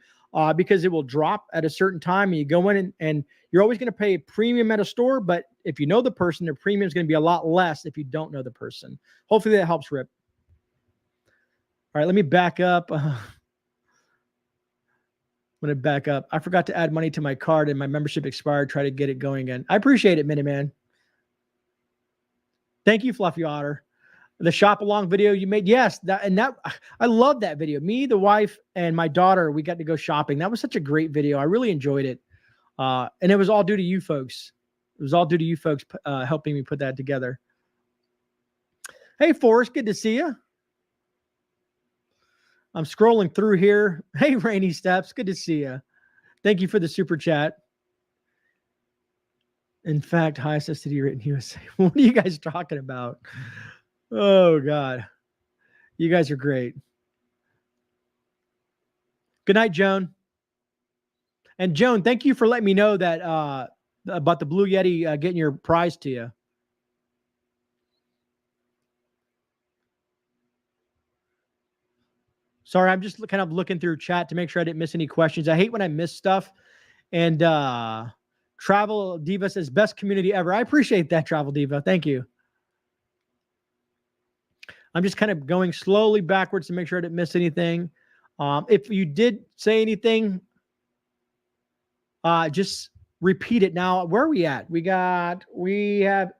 because it will drop at a certain time, and you go in and you're always going to pay a premium at a store. But if you know the person, their premium is going to be a lot less if you don't know the person. Hopefully that helps, Rip. All right, let me back up. I'm going to back up. I forgot to add money to my card and my membership expired. Try to get it going again. I appreciate it, Minuteman. Thank you, Fluffy Otter. The shop along video you made. Yes. I love that video. Me, the wife, and my daughter, we got to go shopping. That was such a great video. I really enjoyed it. And it was all due to you folks. It was all due to you folks helping me put that together. Hey, Forrest, good to see you. I'm scrolling through here. Hey, Rainy Steps, good to see you. Thank you for the super chat. In fact, highest city rate in USA. What are you guys talking about? Oh, God. You guys are great. Good night, Joan. And Joan, thank you for letting me know that about the Blue Yeti getting your prize to you. Sorry, I'm just kind of looking through chat to make sure I didn't miss any questions. I hate when I miss stuff. And Travel Diva says, best community ever. I appreciate that, Travel Diva. Thank you. I'm just kind of going slowly backwards to make sure I didn't miss anything. If you did say anything, just repeat it. Now, where are we at? We have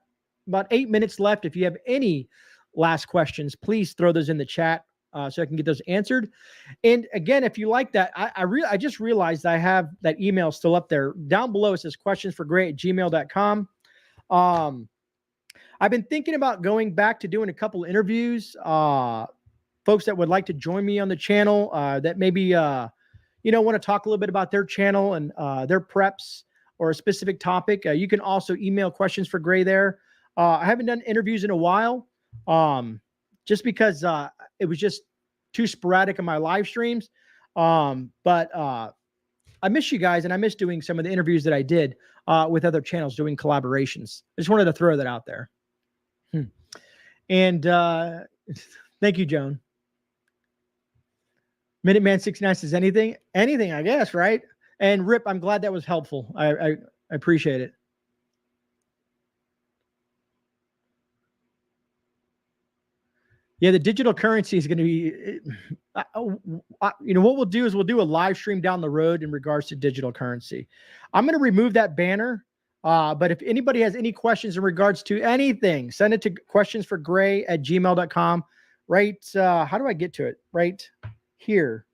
about 8 minutes left. If you have any last questions, please throw those in the chat so I can get those answered. And again, if you like that, I just realized I have that email still up there. Down below, it says questionsforgrey@gmail.com. I've been thinking about going back to doing a couple of interviews. Folks that would like to join me on the channel that maybe, want to talk a little bit about their channel and their preps or a specific topic. You can also email questions for Grey there. I haven't done interviews in a while just because it was just too sporadic in my live streams. But I miss you guys, and I miss doing some of the interviews that I did with other channels, doing collaborations. I just wanted to throw that out there. And thank you, Joan. Minuteman69 says anything, I guess, right? And Rip, I'm glad that was helpful. I appreciate it. Yeah, the digital currency is going to be, what we'll do is we'll do a live stream down the road in regards to digital currency. I'm going to remove that banner. But if anybody has any questions in regards to anything, send it to questionsforgrey@gmail.com. Right. How do I get to it? Right here.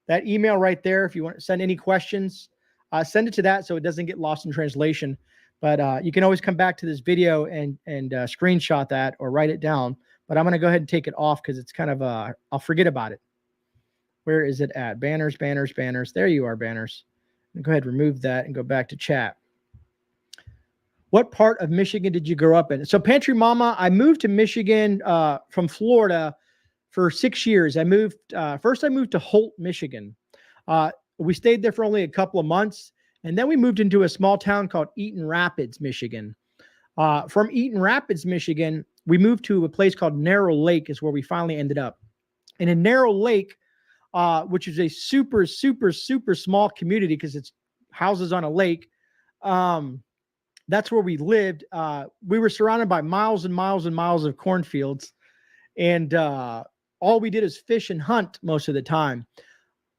That email right there. If you want to send any questions, send it to that so it doesn't get lost in translation. But you can always come back to this video and screenshot that or write it down. But I'm going to go ahead and take it off because it's kind of, I'll forget about it. Where is it at? Banners, banners, banners. There you are, banners. Go ahead, remove that and go back to chat. What part of Michigan did you grow up in? So Pantry Mama, I moved to Michigan from Florida for 6 years. I moved to Holt, Michigan. We stayed there for only a couple of months. And then we moved into a small town called Eaton Rapids, Michigan. From Eaton Rapids, Michigan, we moved to a place called Narrow Lake is where we finally ended up. And in Narrow Lake, which is a super, super, super small community because it's houses on a lake, that's where we lived. We were surrounded by miles and miles and miles of cornfields. And all we did is fish and hunt most of the time.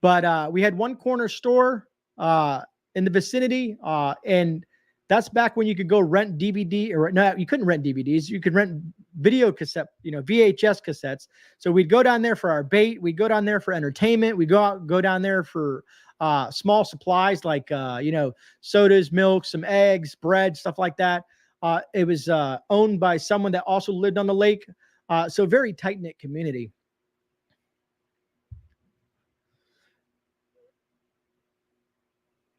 But we had one corner store in the vicinity. And that's back when you could go rent DVD, or no, you couldn't rent DVDs. You could rent video cassette, VHS cassettes. So we'd go down there for our bait. We'd go down there for entertainment. We'd go down there for small supplies like, sodas, milk, some eggs, bread, stuff like that. It was owned by someone that also lived on the lake. So very tight-knit community.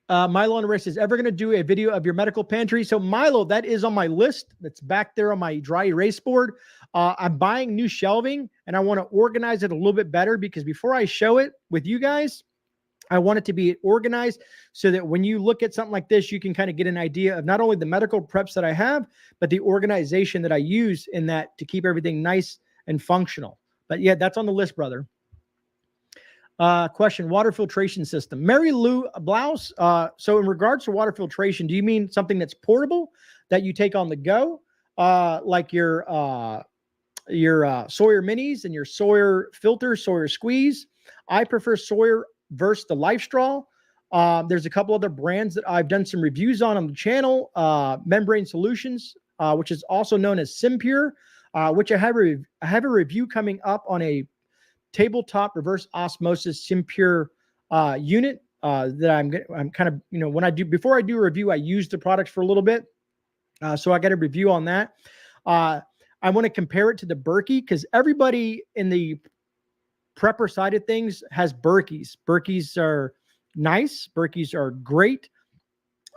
Milo on the race is ever going to do a video of your medical pantry. So Milo, that is on my list. That's back there on my dry erase board. I'm buying new shelving and I want to organize it a little bit better because before I show it with you guys, I want it to be organized so that when you look at something like this, you can kind of get an idea of not only the medical preps that I have, but the organization that I use in that to keep everything nice and functional. But yeah, that's on the list, brother. Question, water filtration system. Mary Lou Blouse. So in regards to water filtration, do you mean something that's portable that you take on the go? Like your Sawyer minis and your Sawyer filter, Sawyer squeeze. I prefer Sawyer versus the Life Straw. There's a couple other brands that I've done some reviews on the channel. Membrane Solutions, which is also known as Simpure, which I have a review coming up on a tabletop reverse osmosis Simpure unit that I'm kind of, before I do a review, I use the products for a little bit. So I got a review on that. I want to compare it to the Berkey because everybody in the prepper side of things has Berkeys. Berkeys are nice. Berkeys are great.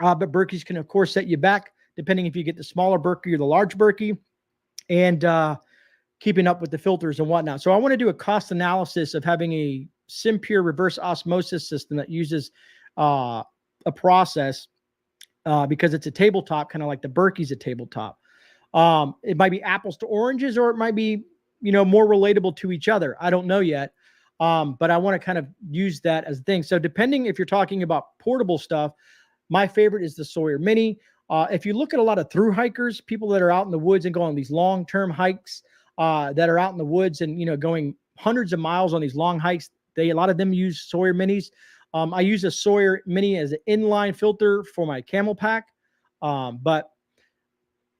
But Berkeys can, of course, set you back depending if you get the smaller Berkey or the large Berkey. And keeping up with the filters and whatnot. So I want to do a cost analysis of having a Simpure reverse osmosis system that uses a process because it's a tabletop, kind of like the Berkey's a tabletop. It might be apples to oranges, or it might be, more relatable to each other. I don't know yet. But I want to kind of use that as a thing. So depending if you're talking about portable stuff, my favorite is the Sawyer Mini. If you look at a lot of thru hikers, people that are out in the woods and go on these long-term hikes, that are out in the woods and, going hundreds of miles on these long hikes. A lot of them use Sawyer minis. I use a Sawyer mini as an inline filter for my camel pack. But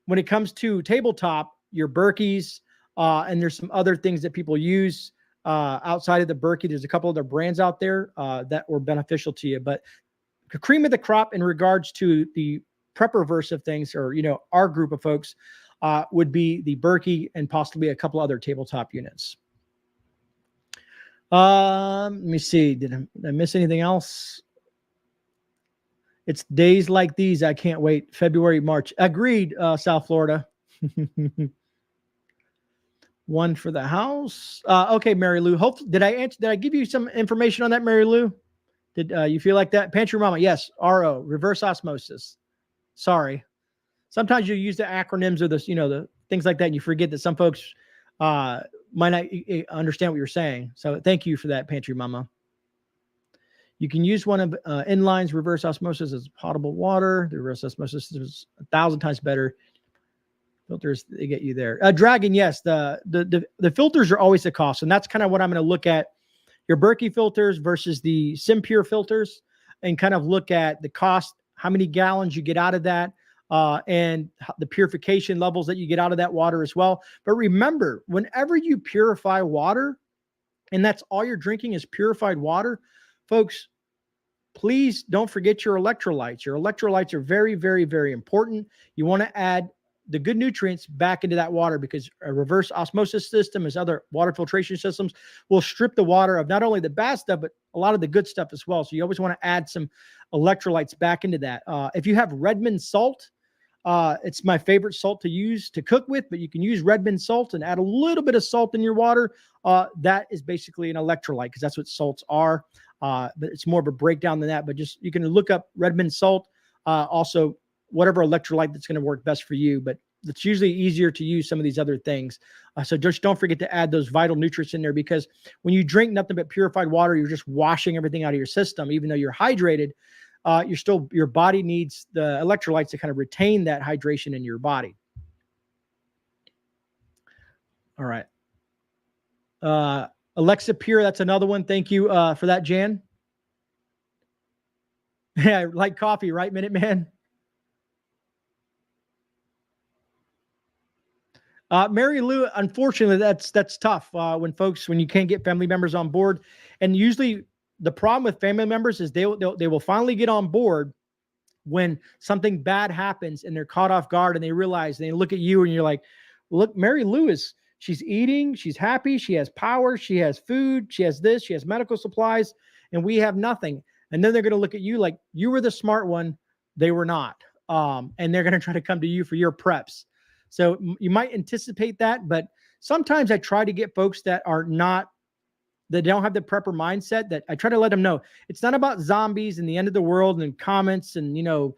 when it comes to tabletop, your Berkeys, and there's some other things that people use outside of the Berkey. There's a couple other brands out there that were beneficial to you. But the cream of the crop in regards to the prepper verse of things, or, our group of folks, would be the Berkey and possibly a couple other tabletop units. Let me see. Did I miss anything else? It's days like these. I can't wait. February, March. Agreed, South Florida. One for the house. Okay, Mary Lou. Did I give you some information on that, Mary Lou? Did you feel like that? Pantry Mama. Yes. RO, reverse osmosis. Sorry. Sometimes you use the acronyms or the things like that, and you forget that some folks might not understand what you're saying. So thank you for that, Pantry Mama. You can use one of Inline's reverse osmosis as potable water. The reverse osmosis is 1,000 times better. Filters, they get you there. Dragon, yes, the filters are always the cost, and that's kind of what I'm going to look at. Your Berkey filters versus the Simpure filters, and kind of look at the cost, how many gallons you get out of that. And the purification levels that you get out of that water as well. But remember, whenever you purify water, and that's all you're drinking is purified water, folks, please don't forget your electrolytes. Your electrolytes are very, very, very important. You want to add the good nutrients back into that water because a reverse osmosis system, as other water filtration systems, will strip the water of not only the bad stuff, but a lot of the good stuff as well. So you always want to add some electrolytes back into that. If you have Redmond salt, it's my favorite salt to use to cook with, but you can use Redmond salt and add a little bit of salt in your water. That is basically an electrolyte because that's what salts are. But it's more of a breakdown than that. But just, you can look up Redmond salt, also whatever electrolyte that's going to work best for you. But it's usually easier to use some of these other things. So just don't forget to add those vital nutrients in there, because when you drink nothing but purified water, you're just washing everything out of your system. Even though you're hydrated, your body needs the electrolytes to kind of retain that hydration in your body. All right. Alexa Pure, that's another one. Thank you for that, Jan. Yeah, like coffee, right, Minuteman? Mary Lou, unfortunately, that's tough when you can't get family members on board. And usually the problem with family members is they will finally get on board, when something bad happens and they're caught off guard and they realize, and they look at you and you're like, look, Mary Lewis, she's eating, she's happy, she has power, she has food, she has this, she has medical supplies, and we have nothing. And then they're going to look at you like you were the smart one, they were not. And they're going to try to come to you for your preps. So you might anticipate that, but sometimes I try to get folks that are not, that don't have the prepper mindset, that I try to let them know it's not about zombies and the end of the world and comments and, you know,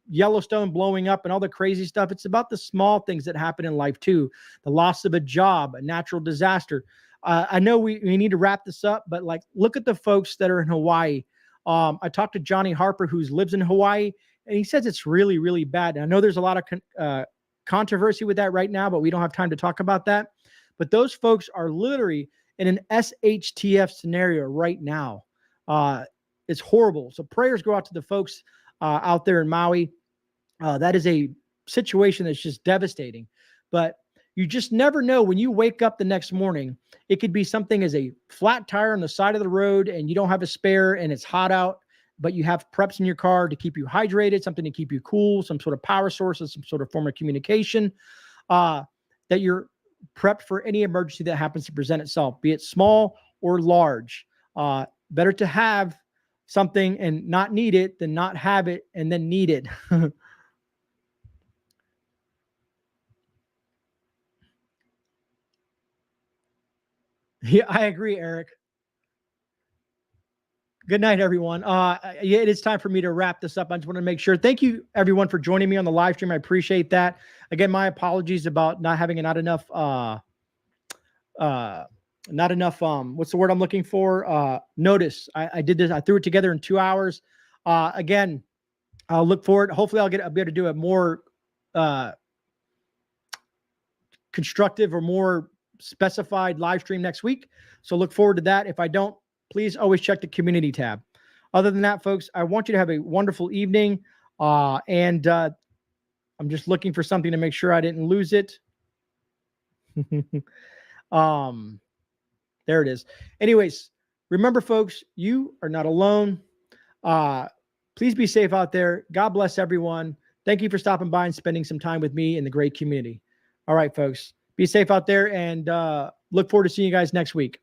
Yellowstone blowing up and all the crazy stuff. It's about the small things that happen in life too. The loss of a job, a natural disaster. I know we need to wrap this up, but like, look at the folks that are in Hawaii. I talked to Johnny Harper, who lives in Hawaii, and he says it's really, really bad. And I know there's a lot of controversy with that right now, but we don't have time to talk about that. But those folks are literally in an SHTF scenario right now. It's horrible. So prayers go out to the folks out there in Maui. That is a situation that's just devastating. But you just never know when you wake up the next morning. It could be something as a flat tire on the side of the road and you don't have a spare and it's hot out, but you have preps in your car to keep you hydrated, something to keep you cool, some sort of power source, some sort of form of communication, that you're prepped for any emergency that happens to present itself, be it small or large. Better to have something and not need it than not have it and then need it. Yeah, I agree, Eric. Good night, everyone. Yeah, it is time for me to wrap this up. I just want to make sure. Thank you, everyone, for joining me on the live stream. I appreciate that. Again, my apologies about not having not enough what's the word I'm looking for? Notice. I did this. I threw it together in 2 hours. Again, I'll look forward. Hopefully I'll be able to do a more constructive or more specified live stream next week. So look forward to that. If I don't, please always check the community tab. Other than that, folks, I want you to have a wonderful evening. And I'm just looking for something to make sure I didn't lose it. There it is. Anyways, remember, folks, you are not alone. Please be safe out there. God bless everyone. Thank you for stopping by and spending some time with me in the great community. All right, folks, be safe out there and look forward to seeing you guys next week.